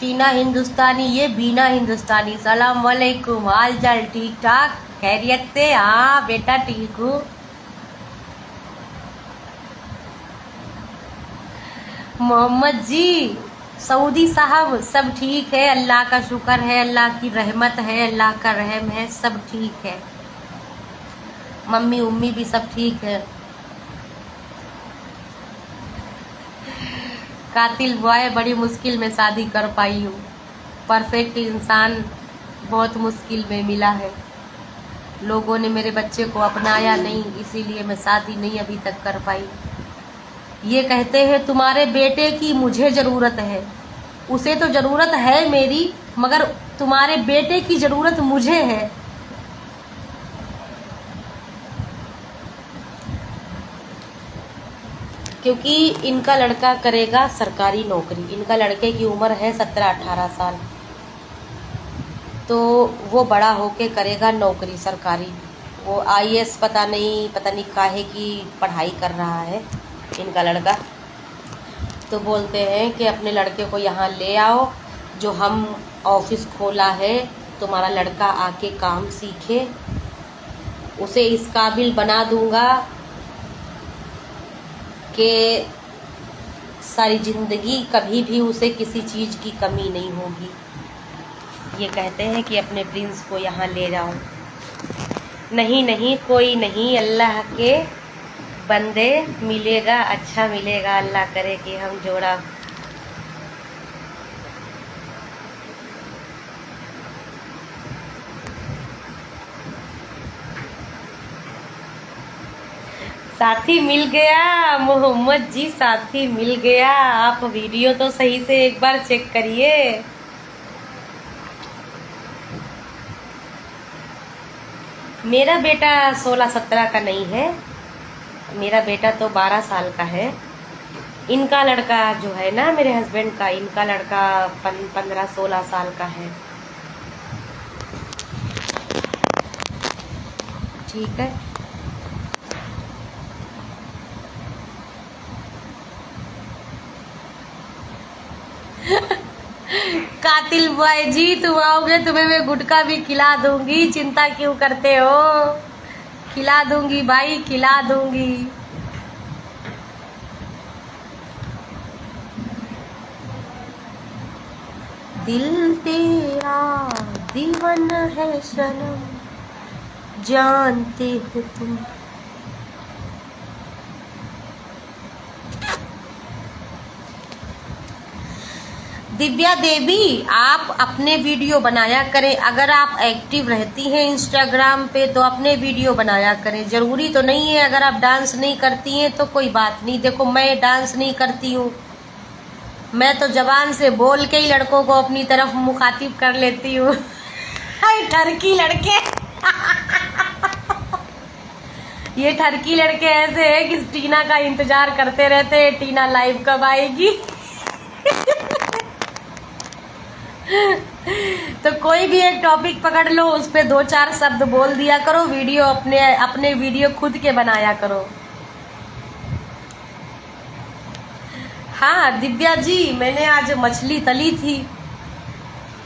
टीना हिंदुस्तानी, ये बीना हिंदुस्तानी। सलाम वालेकुम, हाल चाल ठीक ठाक, खैरियत से? हाँ बेटा ठीक हूँ। मोहम्मद जी, सऊदी साहब सब ठीक है, अल्लाह का शुक्र है, अल्लाह की रहमत है, अल्लाह का रहम है, सब ठीक है। मम्मी उम्मी भी सब ठीक है। कातिल बॉय बड़ी मुश्किल में शादी कर पाई हूँ। परफेक्ट इंसान बहुत मुश्किल में मिला है। लोगों ने मेरे बच्चे को अपनाया नहीं, इसीलिए मैं शादी नहीं अभी तक कर पाई। ये कहते हैं तुम्हारे बेटे की मुझे ज़रूरत है। उसे तो ज़रूरत है मेरी, मगर तुम्हारे बेटे की ज़रूरत मुझे है। क्योंकि इनका लड़का करेगा सरकारी नौकरी। इनका लड़के की उम्र है 17-18 साल, तो वो बड़ा होके करेगा नौकरी सरकारी। वो IAS पता नहीं काहे की पढ़ाई कर रहा है इनका लड़का। तो बोलते हैं कि अपने लड़के को यहाँ ले आओ, जो हम ऑफिस खोला है तुम्हारा लड़का आके काम सीखे, उसे इस काबिल बना दूंगा कि सारी ज़िंदगी कभी भी उसे किसी चीज़ की कमी नहीं होगी। ये कहते हैं कि अपने प्रिंस को यहाँ ले जाओ। नहीं कोई नहीं, अल्लाह के बंदे मिलेगा, अच्छा मिलेगा, अल्लाह करे कि हम जोड़ा। साथी मिल गया मोहम्मद जी, साथी मिल गया। आप वीडियो तो सही से एक बार चेक करिए। मेरा बेटा 16-17 का नहीं है, मेरा बेटा तो 12 साल का है। इनका लड़का जो है ना, मेरे हस्बैंड का, इनका लड़का 15-16 साल का है। ठीक है। कातिल बॉय जी, तुम आओगे तुम्हें मैं गुटखा भी खिला दूंगी, चिंता क्यों करते हो? खिला दूंगी भाई, खिला दूंगी। दिल तेरा दीवाना है सनम, जानते हो तुम। दिव्या देवी, आप अपने वीडियो बनाया करें। अगर आप एक्टिव रहती हैं इंस्टाग्राम पे तो अपने वीडियो बनाया करें। जरूरी तो नहीं है अगर आप डांस नहीं करती हैं तो कोई बात नहीं। देखो मैं डांस नहीं करती हूँ, मैं तो जबान से बोल के ही लड़कों को अपनी तरफ मुखातिब कर लेती हूँ। ठरकी लड़के ये ठरकी लड़के ऐसे हैं कि टीना का इंतजार करते रहते हैं, टीना लाइव कब आएगी। तो कोई भी एक टॉपिक पकड़ लो, उस पे 2-4 शब्द बोल दिया करो, वीडियो अपने वीडियो खुद के बनाया करो। हाँ दिव्या जी, मैंने आज मछली तली थी,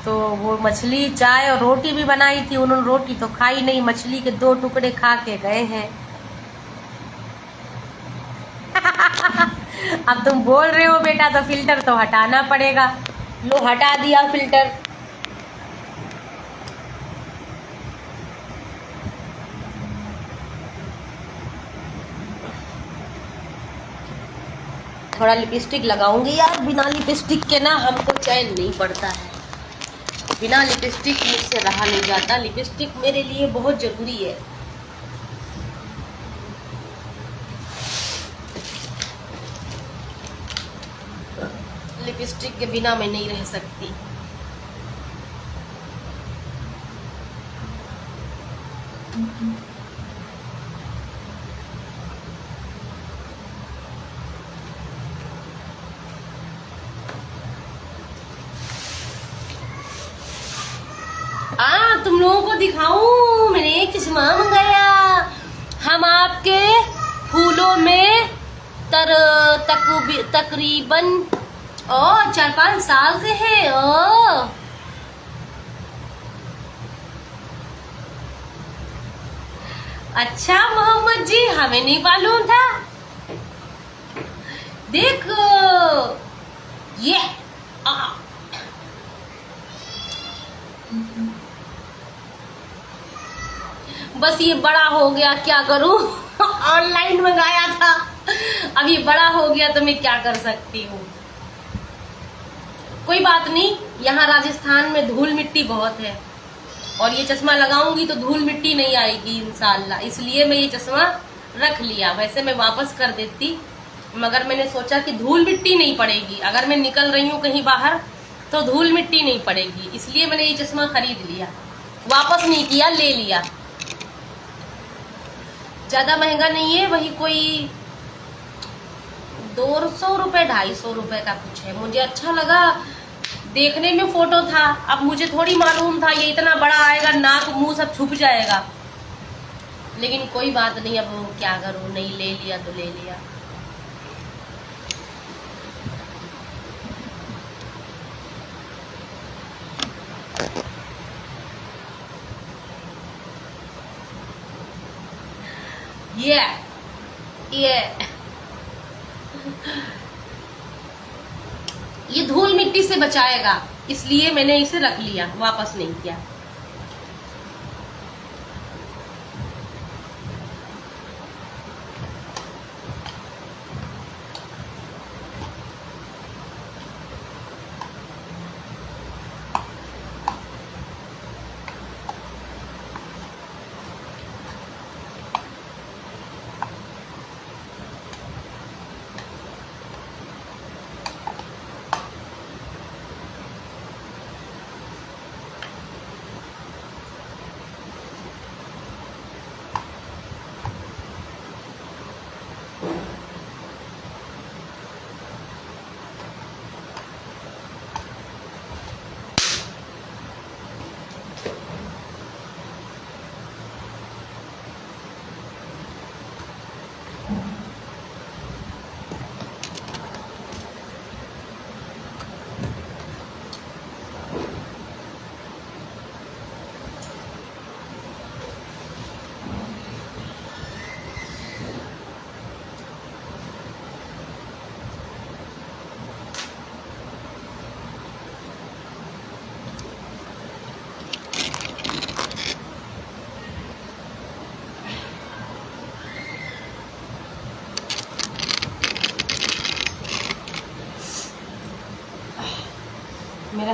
तो वो मछली चाय और रोटी भी बनाई थी। उन्होंने रोटी तो खाई नहीं, मछली के 2 टुकड़े खा के गए हैं। अब तुम बोल रहे हो बेटा तो फिल्टर तो हटाना पड़ेगा। लो हटा दिया फिल्टर। थोड़ा लिपस्टिक लगाऊंगी यार, बिना लिपस्टिक के ना हमको चैन नहीं पड़ता है। बिना लिपस्टिक मुझसे रहा नहीं जाता, लिपस्टिक मेरे लिए बहुत जरूरी है। लिपस्टिक के बिना मैं नहीं रह सकती। तुम लोगों को दिखाऊं, मैंने एक चश्मा मंगाया। हम आपके फूलों में तकरीबन 4-5 साल से है। अच्छा मोहम्मद जी, हमें नहीं मालूम था। देखो ये बस ये बड़ा हो गया, क्या करूं। ऑनलाइन मंगाया था, अब ये बड़ा हो गया तो मैं क्या कर सकती हूँ। कोई बात नहीं, यहाँ राजस्थान में धूल मिट्टी बहुत है और ये चश्मा लगाऊंगी तो धूल मिट्टी नहीं आएगी इंशाल्लाह, इसलिए मैं ये चश्मा रख लिया। वैसे मैं वापस कर देती, मगर मैंने सोचा कि धूल मिट्टी नहीं पड़ेगी, अगर मैं निकल रही हूँ कहीं बाहर तो धूल मिट्टी नहीं पड़ेगी, इसलिए मैंने ये चश्मा खरीद लिया। वापस नहीं किया, ले लिया। ज्यादा महंगा नहीं है, वही कोई 200 रुपए 250 रुपए का कुछ है। मुझे अच्छा लगा, देखने में फोटो था, अब मुझे थोड़ी मालूम था ये इतना बड़ा आएगा, नाक मुंह सब छुप जाएगा। लेकिन कोई बात नहीं, अब क्या करूं, नहीं ले लिया तो ले लिया। ये धूल मिट्टी से बचाएगा, इसलिए मैंने इसे रख लिया, वापस नहीं किया।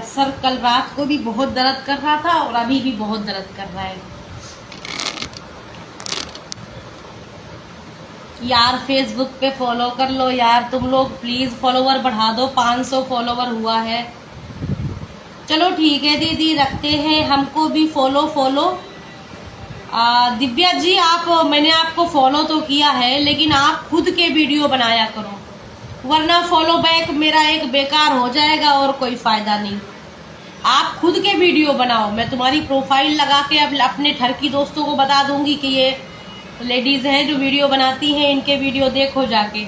सर कल रात को भी बहुत दर्द कर रहा था और अभी भी बहुत दर्द कर रहा है। यार फेसबुक पे फॉलो कर लो यार तुम लोग, प्लीज फॉलोवर बढ़ा दो, 500 फॉलोवर हुआ है। चलो ठीक है दीदी, रखते हैं, हमको भी फॉलो। दिव्या जी मैंने आपको फॉलो तो किया है, लेकिन आप खुद के वीडियो बनाया करो, वरना फॉलो बैक मेरा एक बेकार हो जाएगा और कोई फायदा नहीं। आप खुद के वीडियो बनाओ, मैं तुम्हारी प्रोफाइल लगा के अब अपने ठरकी दोस्तों को बता दूंगी कि ये लेडीज हैं जो वीडियो बनाती हैं, इनके वीडियो देखो जाके।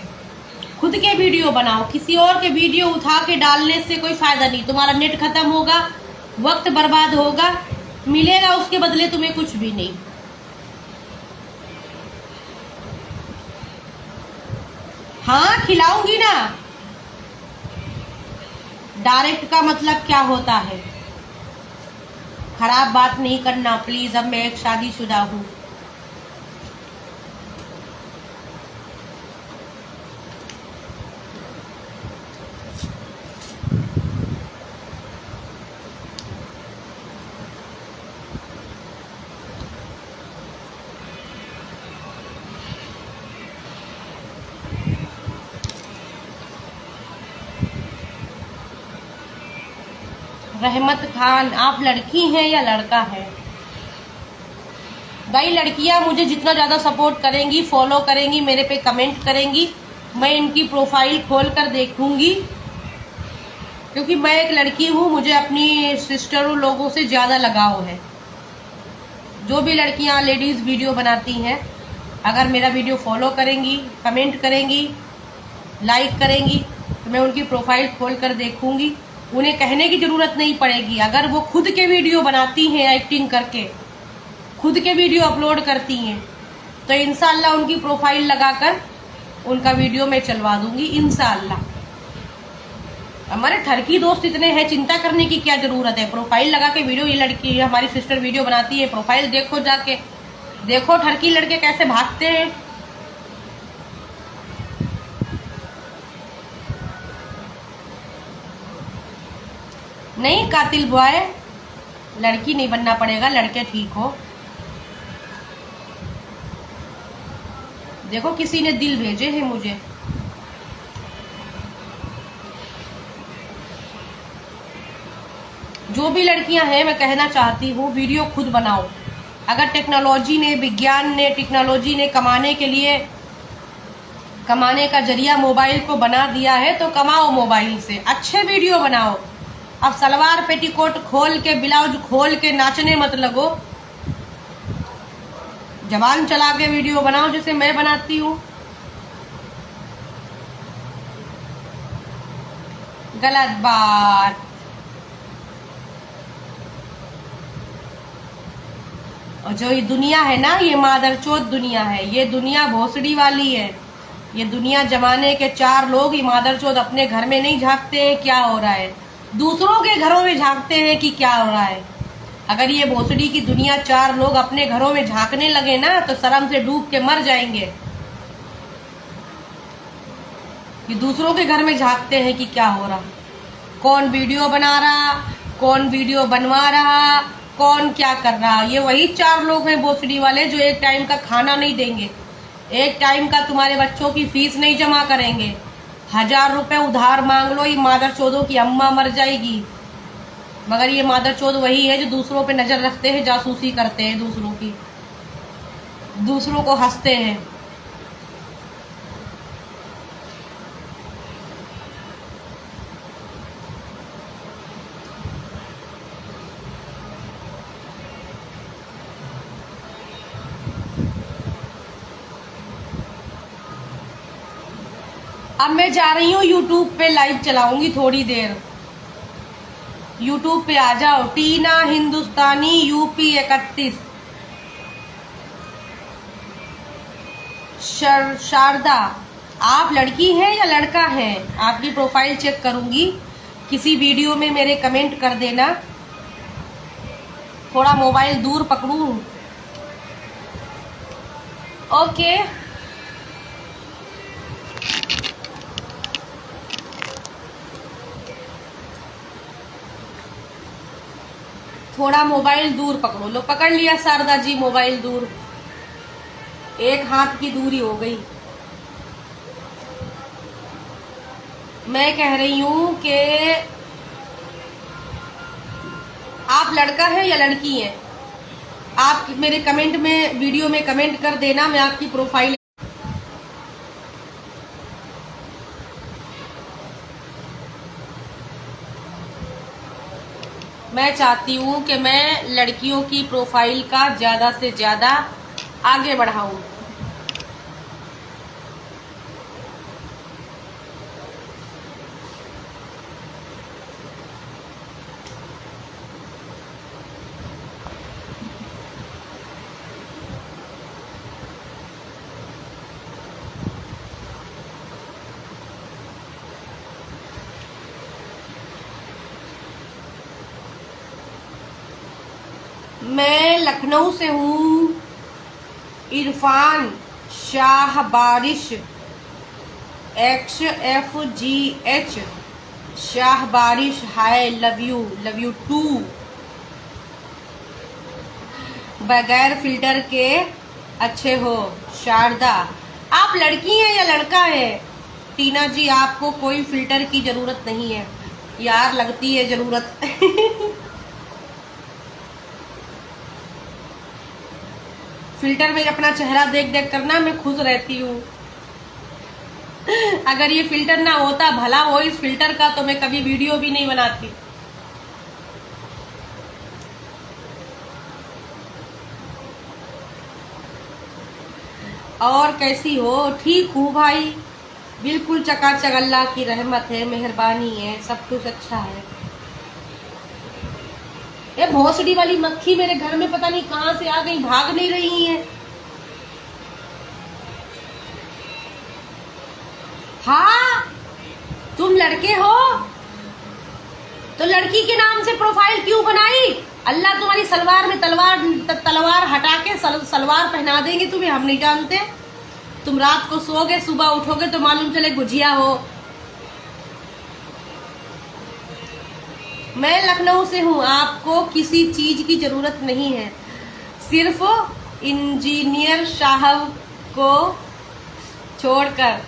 खुद के वीडियो बनाओ, किसी और के वीडियो उठा के डालने से कोई फायदा नहीं। तुम्हारा नेट खत्म होगा, वक्त बर्बाद होगा, मिलेगा उसके बदले तुम्हें कुछ भी नहीं। हाँ खिलाऊंगी ना। डायरेक्ट का मतलब क्या होता है? खराब बात नहीं करना प्लीज, अब मैं एक शादीशुदा हूँ। रहमत खान, आप लड़की हैं या लड़का है? भाई लड़कियां मुझे जितना ज़्यादा सपोर्ट करेंगी, फॉलो करेंगी, मेरे पे कमेंट करेंगी, मैं इनकी प्रोफाइल खोल कर देखूंगी, क्योंकि मैं एक लड़की हूँ, मुझे अपनी सिस्टरों लोगों से ज़्यादा लगाव है। जो भी लड़कियां लेडीज़ वीडियो बनाती हैं, अगर मेरा वीडियो फॉलो करेंगी, कमेंट करेंगी, लाइक करेंगी, तो मैं उनकी प्रोफाइल खोल कर देखूंगी। उन्हें कहने की जरूरत नहीं पड़ेगी। अगर वो खुद के वीडियो बनाती हैं, एक्टिंग करके खुद के वीडियो अपलोड करती हैं, तो इंशाल्लाह उनकी प्रोफाइल लगाकर उनका वीडियो मैं चलवा दूंगी इंशाल्लाह। हमारे ठरकी दोस्त इतने हैं, चिंता करने की क्या जरूरत है। प्रोफाइल लगा के वीडियो, ये लड़की हमारी सिस्टर वीडियो बनाती है, प्रोफाइल देखो जाके, देखो ठरकी लड़के कैसे भागते हैं। नहीं कातिल बॉय, लड़की नहीं बनना पड़ेगा, लड़के ठीक हो। देखो किसी ने दिल भेजे हैं मुझे। जो भी लड़कियां हैं, मैं कहना चाहती हूँ वीडियो खुद बनाओ। अगर टेक्नोलॉजी ने, विज्ञान ने, टेक्नोलॉजी ने कमाने के लिए, कमाने का जरिया मोबाइल को बना दिया है, तो कमाओ मोबाइल से, अच्छे वीडियो बनाओ। अब सलवार पेटीकोट खोल के, ब्लाउज खोल के नाचने मत लगो। जबान चला के वीडियो बनाओ जैसे मैं बनाती हूँ। गलत बात। और जो ये दुनिया है ना, ये मादरचोद दुनिया है, ये दुनिया भोसड़ी वाली है। ये दुनिया जमाने के 4 लोग, ये मादरचोद अपने घर में नहीं झांकते हैं क्या हो रहा है, दूसरों के घरों में झांकते हैं कि क्या हो रहा है। अगर ये भोसड़ी की दुनिया 4 लोग अपने घरों में झांकने लगे ना, तो शर्म से डूब के मर जाएंगे। ये दूसरों के घर में झांकते हैं कि क्या हो रहा, कौन वीडियो बना रहा, कौन वीडियो बनवा रहा, कौन क्या कर रहा। ये वही 4 लोग हैं भोसड़ी वाले, जो एक टाइम का खाना नहीं देंगे, एक टाइम का तुम्हारे बच्चों की फीस नहीं जमा करेंगे। 1000 रुपए उधार मांग लो, ये मादरचोदों की अम्मा मर जाएगी। मगर ये मादरचोद वही है जो दूसरों पे नजर रखते हैं, जासूसी करते हैं दूसरों की, दूसरों को हंसते हैं। अब मैं जा रही हूँ यूट्यूब पे, लाइव चलाऊंगी थोड़ी देर। यूट्यूब पे आ जाओ, टीना हिंदुस्तानी यूपी 31। शारदा, आप लड़की हैं या लड़का है? आपकी प्रोफाइल चेक करूंगी, किसी वीडियो में मेरे कमेंट कर देना। थोड़ा मोबाइल दूर पकड़ूं। ओके थोड़ा मोबाइल दूर पकड़ो। लो पकड़ लिया शारदा जी मोबाइल दूर, एक हाथ की दूरी हो गई। मैं कह रही हूं कि आप लड़का है या लड़की है, आप मेरे कमेंट में, वीडियो में कमेंट कर देना। मैं आपकी प्रोफाइल, मैं चाहती हूँ कि मैं लड़कियों की प्रोफाइल का ज़्यादा से ज़्यादा आगे बढ़ाऊँ। मैं लखनऊ से हूँ। इरफान शाह बारिश XFGH शाह बारिश, हाय लव यू टू। बगैर फिल्टर के अच्छे हो शारदा। आप लड़की हैं या लड़का है? टीना जी आपको कोई फिल्टर की जरूरत नहीं है यार, लगती है जरूरत। फिल्टर में अपना चेहरा देख देख करना मैं खुश रहती हूँ। अगर ये फिल्टर ना होता, भला हो इस फिल्टर का, तो मैं कभी वीडियो भी नहीं बनाती। और कैसी हो? ठीक हूँ भाई, बिल्कुल चकाचक। अल्लाह की रहमत है, मेहरबानी है, सब कुछ अच्छा है। ये भोसड़ी वाली मक्खी मेरे घर में पता नहीं कहां से आ गई, भाग नहीं रही है। हाँ, तुम लड़के हो तो लड़की के नाम से प्रोफाइल क्यों बनाई? अल्लाह तुम्हारी सलवार में तलवार हटा के सलवार पहना देंगे तुम्हें, हम नहीं जानते। तुम रात को सोओगे, सुबह उठोगे तो मालूम चले गुजिया हो। मैं लखनऊ से हूँ, आपको किसी चीज की जरूरत नहीं है, सिर्फ इंजीनियर साहब को छोड़कर।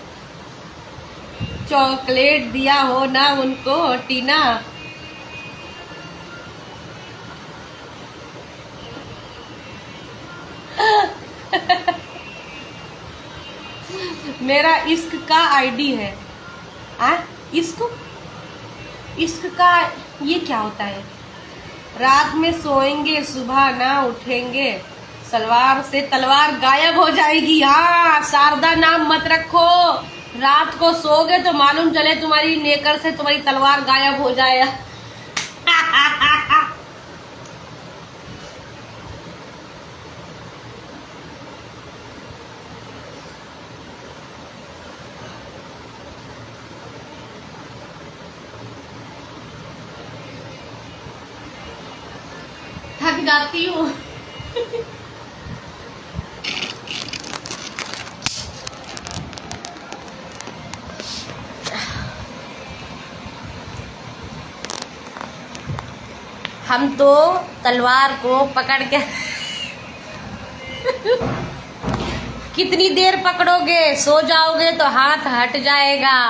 चॉकलेट दिया हो ना उनको टीना। मेरा इश्क का आईडी है। इश्क का ये क्या होता है? रात में सोएंगे, सुबह ना उठेंगे, सलवार से तलवार गायब हो जाएगी। हाँ, शारदा नाम मत रखो। रात को सोओगे तो मालूम चले तुम्हारी नेकर से तुम्हारी तलवार गायब हो जाए। थक जाती हूँ। हम तो तलवार को पकड़ के कितनी देर पकड़ोगे? सो जाओगे तो हाथ हट जाएगा।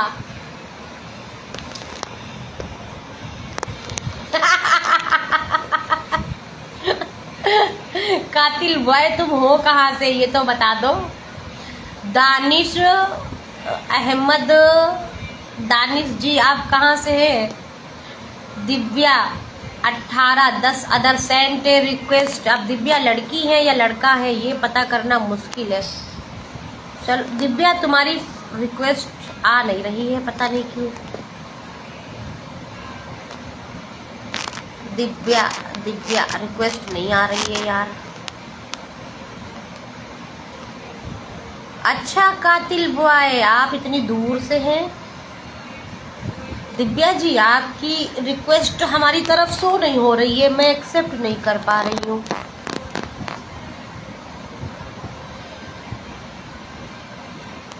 कातिल बॉय तुम हो कहाँ से, ये तो बता दो। दानिश अहमद, दानिश जी आप कहाँ से हैं? Divya 1810 other sent request. अब दिव्या लड़की है या लड़का है ये पता करना मुश्किल है। चल दिव्या, तुम्हारी रिक्वेस्ट आ नहीं रही है, पता नहीं क्यों। दिव्या रिक्वेस्ट नहीं आ रही है यार। अच्छा कातिल बॉय, आप इतनी दूर से हैं। दिव्या जी आपकी रिक्वेस्ट हमारी तरफ शो नहीं हो रही है, मैं एक्सेप्ट नहीं कर पा रही हूँ।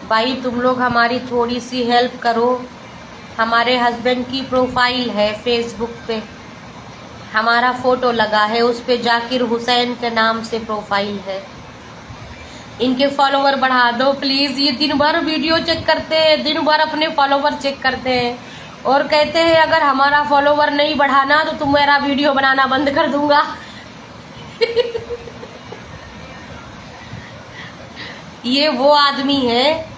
भाई तुम लोग हमारी थोड़ी सी हेल्प करो। हमारे हस्बैंड की प्रोफाइल है फेसबुक पे, हमारा फोटो लगा है, उस पे जाकिर हुसैन के नाम से प्रोफाइल है। इनके फॉलोवर बढ़ा दो प्लीज। ये दिन भर वीडियो चेक करते हैं, दिन भर अपने फॉलोवर चेक करते हैं और कहते हैं अगर हमारा फॉलोवर नहीं बढ़ाना तो तुम्हारा वीडियो बनाना बंद कर दूंगा। ये वो आदमी है,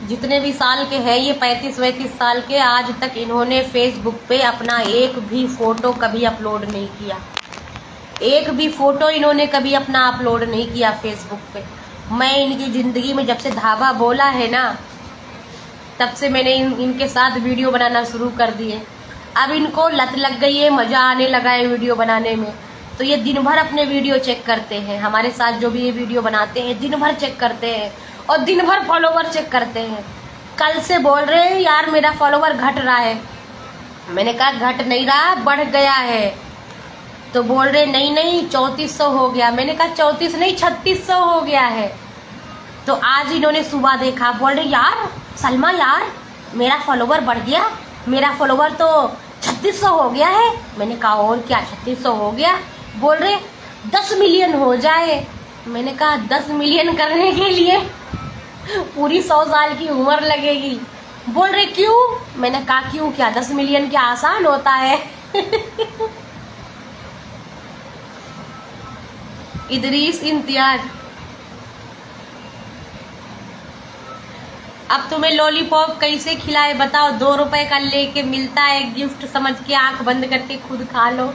जितने भी साल के हैं ये 35-35 साल के, आज तक इन्होंने फेसबुक पे अपना एक भी फोटो कभी अपलोड नहीं किया। एक भी फोटो इन्होंने कभी अपना अपलोड नहीं किया फेसबुक पे। मैं इनकी ज़िंदगी में जब से धाबा बोला है ना, तब से मैंने इनके साथ वीडियो बनाना शुरू कर दिए। अब इनको लत लग गई है, मज़ा आने लगा है वीडियो बनाने में। तो ये दिन भर अपने वीडियो चेक करते हैं, हमारे साथ जो भी ये वीडियो बनाते हैं दिन भर चेक करते हैं और दिन भर फॉलोवर चेक करते हैं। कल से बोल रहे हैं यार मेरा फॉलोवर घट रहा है। मैंने कहा घट नहीं रहा, बढ़ गया है। तो बोल रहे नहीं 3400 हो गया। मैंने कहा 34 नहीं 3600 हो गया है। तो आज इन्होंने सुबह देखा, बोल रहे यार सलमा यार मेरा फॉलोवर बढ़ गया, मेरा फॉलोवर तो 3600 हो गया है। मैंने कहा और क्या 3600 हो गया? बोल रहे 10 मिलियन हो जाए। मैंने कहा 10 मिलियन करने के लिए पूरी 100 साल की उम्र लगेगी। बोल रहे क्यों? मैंने कहा क्यों क्या, 10 मिलियन क्या आसान होता है? इदरीस इम्तियाज, अब तुम्हें लॉलीपॉप कैसे खिलाए बताओ? 2 रुपए का लेके मिलता है गिफ्ट, समझ के आंख बंद करके खुद खा लो।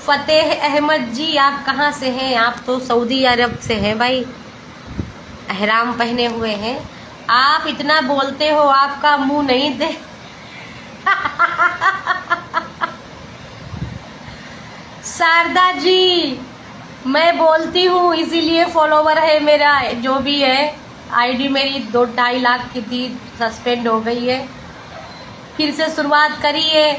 फतेह अहमद जी आप कहाँ से हैं? आप तो सऊदी अरब से हैं भाई, एहराम पहने हुए हैं। आप इतना बोलते हो, आपका मुंह नहीं दे। शारदा जी मैं बोलती हूँ इसीलिए फॉलोवर है मेरा, जो भी है। आईडी मेरी 2-2.5 लाख की थी, सस्पेंड हो गई है। फिर से शुरुआत करी है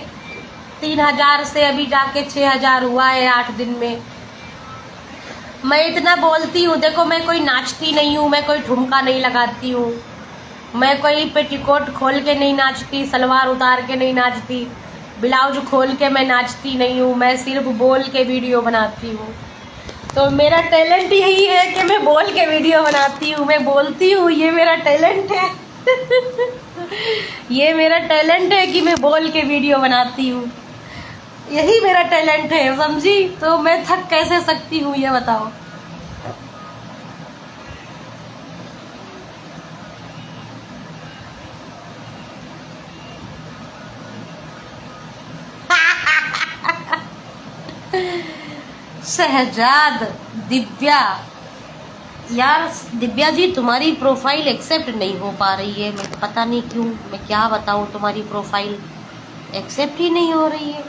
3000 से, अभी जाके 6000 हुआ है 8 दिन में। मैं इतना बोलती हूँ, देखो मैं कोई नाचती नहीं हूँ, मैं कोई ठुमका नहीं लगाती हूँ, मैं कोई पेटीकोट खोल के नहीं नाचती, सलवार उतार के नहीं नाचती, ब्लाउज खोल के मैं नाचती नहीं हूँ। मैं सिर्फ बोल के वीडियो बनाती हूँ। तो मेरा टैलेंट यही है कि मैं बोल के वीडियो बनाती हूँ, मैं बोलती हूँ, ये मेरा टैलेंट है। ये मेरा टैलेंट है कि मैं बोल के वीडियो बनाती हूँ, यही मेरा टैलेंट है, समझी? तो मैं थक कैसे सकती हूँ ये बताओ? शहजाद दिव्या, यार दिव्या जी तुम्हारी प्रोफाइल एक्सेप्ट नहीं हो पा रही है, मैं पता नहीं क्यों। मैं क्या बताऊँ, तुम्हारी प्रोफाइल एक्सेप्ट ही नहीं हो रही है,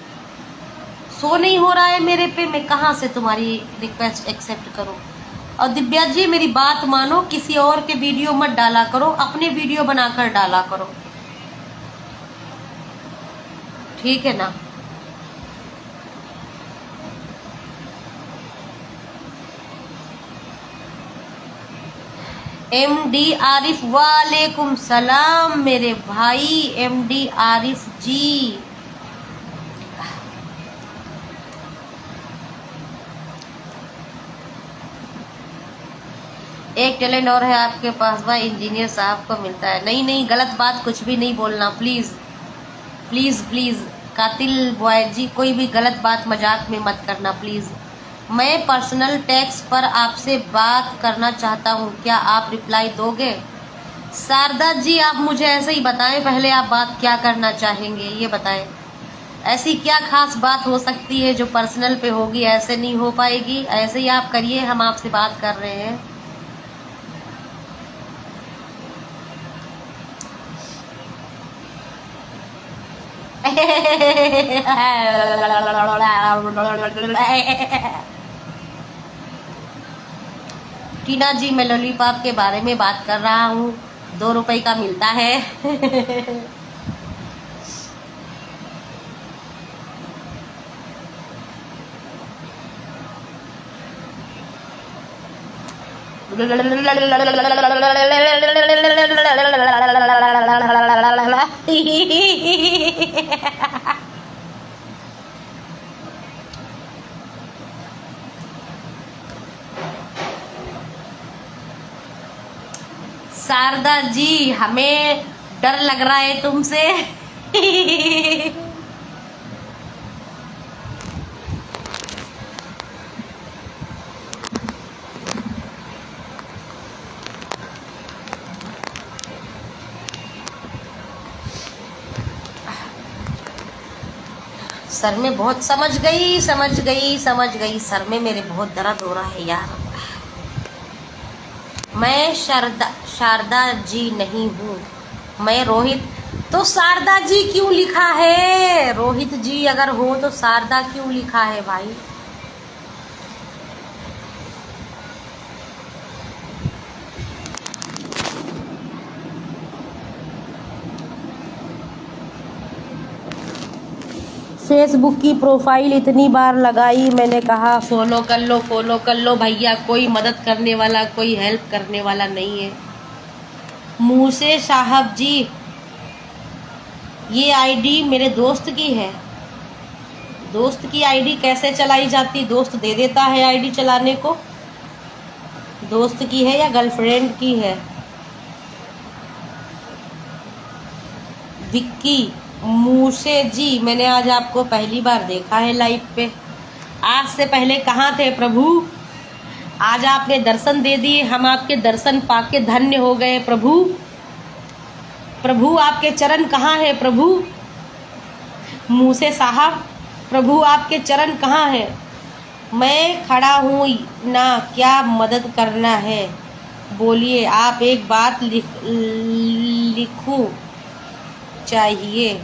शो नहीं हो रहा है मेरे पे। मैं कहाँ से तुम्हारी रिक्वेस्ट एक्सेप्ट करूँ? और दिव्या जी मेरी बात मानो, किसी और के वीडियो मत डाला करो, अपने वीडियो बनाकर डाला करो, ठीक है ना? MD आरिफ, वालेकुम सलाम मेरे भाई MD आरिफ जी। एक टैलेंट और है आपके पास भाई, इंजीनियर साहब को मिलता है। नहीं गलत बात कुछ भी नहीं बोलना प्लीज प्लीज प्लीज। कातिल बॉय जी कोई भी गलत बात मजाक में मत करना प्लीज। मैं पर्सनल टैक्स पर आपसे बात करना चाहता हूँ, क्या आप रिप्लाई दोगे? शारदा जी आप मुझे ऐसे ही बताएं, पहले आप बात क्या करना चाहेंगे ये बताएं। ऐसी क्या खास बात हो सकती है जो पर्सनल पे होगी? ऐसे नहीं हो पाएगी, ऐसे ही आप करिए, हम आपसे बात कर रहे हैं। टीना जी मैं लॉलीपॉप के बारे में बात कर रहा हूँ, 2 रुपए का मिलता है। शारदा जी हमें डर लग रहा है तुमसे। सर में बहुत समझ गई सर में मेरे बहुत दर्द हो रहा है यार। मैं शारदा जी नहीं हूँ, मैं रोहित। तो शारदा जी क्यों लिखा है? रोहित जी अगर हो तो शारदा क्यों लिखा है भाई? फेसबुक की प्रोफाइल इतनी बार लगाई, मैंने कहा फॉलो कर लो भैया। कोई मदद करने वाला, कोई हेल्प करने वाला नहीं है। मूसे साहब जी, ये आईडी मेरे दोस्त की है। दोस्त की आईडी कैसे चलाई जाती? दोस्त दे देता है आईडी चलाने को। दोस्त की है या गर्लफ्रेंड की है? विक्की मूसे जी, मैंने आज आपको पहली बार देखा है लाइव पे। आज से पहले कहाँ थे प्रभु? आज आपने दर्शन दे दिए, हम आपके दर्शन पाके धन्य हो गए प्रभु। प्रभु आपके चरण कहाँ है प्रभु? मूसे साहब, प्रभु आपके चरण कहाँ है? मैं खड़ा हूँ ना, क्या मदद करना है बोलिए। आप एक बात लिखूं चाहिए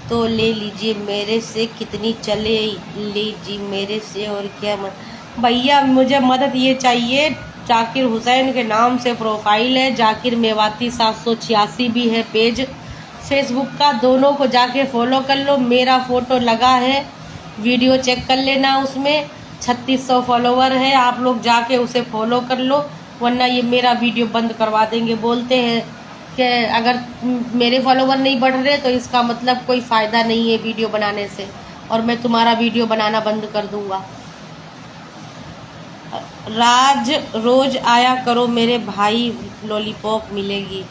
तो ले लीजिए मेरे से, कितनी चले लीजिए मेरे से, और क्या भैया मुझे मदद ये चाहिए। जाकिर हुसैन के नाम से प्रोफाइल है, जाकिर मेवाती 786 भी है पेज फेसबुक का। दोनों को जाके फॉलो कर लो। मेरा फोटो लगा है, वीडियो चेक कर लेना, उसमें 3600 फॉलोवर है। आप लोग जाके उसे फॉलो कर लो, वरना ये मेरा वीडियो बंद करवा देंगे। बोलते हैं कि अगर मेरे फॉलोवर नहीं बढ़ रहे तो इसका मतलब कोई फ़ायदा नहीं है वीडियो बनाने से, और मैं तुम्हारा वीडियो बनाना बंद कर दूंगा। राज रोज आया करो मेरे भाई, लॉलीपॉप मिलेगी।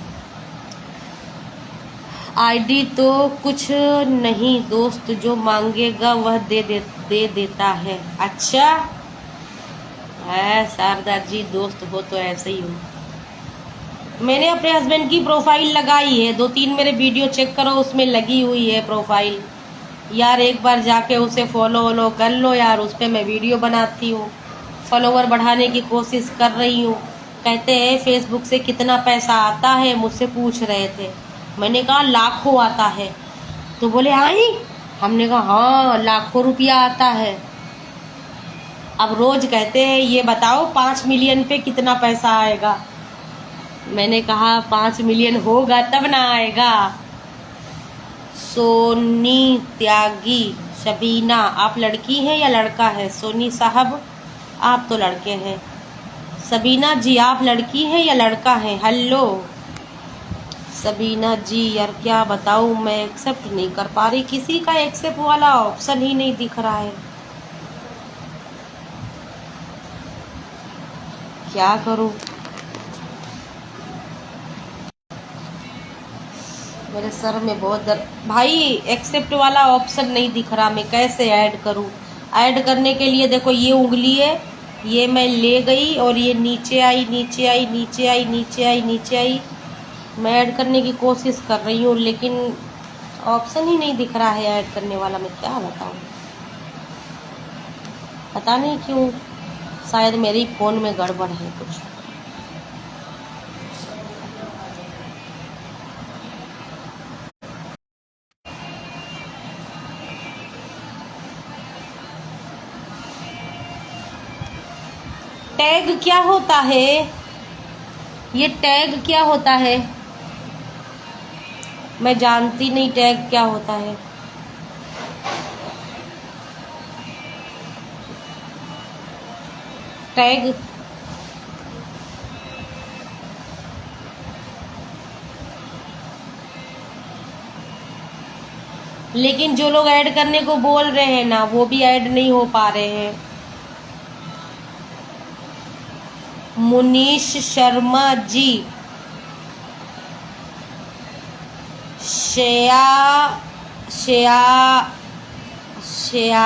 आईडी तो कुछ नहीं, दोस्त जो मांगेगा वह दे देता है। अच्छा है शारदा जी, दोस्त हो तो ऐसे ही हो। मैंने अपने हस्बैंड की प्रोफाइल लगाई है, 2-3 मेरे वीडियो चेक करो, उसमें लगी हुई है प्रोफाइल यार। एक बार जाके उसे फॉलो कर लो यार। उस पर मैं वीडियो बनाती हूँ, फॉलोवर बढ़ाने की कोशिश कर रही हूँ। कहते हैं फेसबुक से कितना पैसा आता है, मुझसे पूछ रहे थे। मैंने कहा लाखों आता है। तो बोले आई? हमने कहा हाँ लाखों रुपया आता है। अब रोज कहते हैं ये बताओ 5 मिलियन पे कितना पैसा आएगा। मैंने कहा 5 मिलियन होगा तब ना आएगा। सोनी त्यागी, शबीना आप लड़की हैं या लड़का है? सोनी साहब आप तो लड़के हैं। सबीना जी आप लड़की हैं या लड़का है? हेलो सबीना जी, यार क्या बताऊँ, मैं एक्सेप्ट नहीं कर पा रही, किसी का एक्सेप्ट वाला ऑप्शन ही नहीं दिख रहा है। क्या करूँ? मेरे सर में बहुत दर्द भाई। एक्सेप्ट वाला ऑप्शन नहीं दिख रहा, मैं कैसे ऐड करूं? ऐड करने के लिए देखो ये उंगली है, ये मैं ले गई और ये नीचे आई नीचे आई नीचे आई नीचे आई नीचे आई। मैं ऐड करने की कोशिश कर रही हूँ लेकिन ऑप्शन ही नहीं दिख रहा है ऐड करने वाला। मैं क्या बताऊँ, पता नहीं क्यों, शायद मेरे फ़ोन में गड़बड़ है कुछ। टैग क्या होता है? ये टैग क्या होता है? मैं जानती नहीं टैग क्या होता है। टैग लेकिन जो लोग ऐड करने को बोल रहे हैं ना, वो भी ऐड नहीं हो पा रहे हैं। मुनीश शर्मा जी, श्रेया श्रेया श्रेया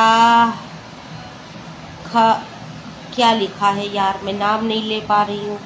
क्या लिखा है यार, मैं नाम नहीं ले पा रही हूँ।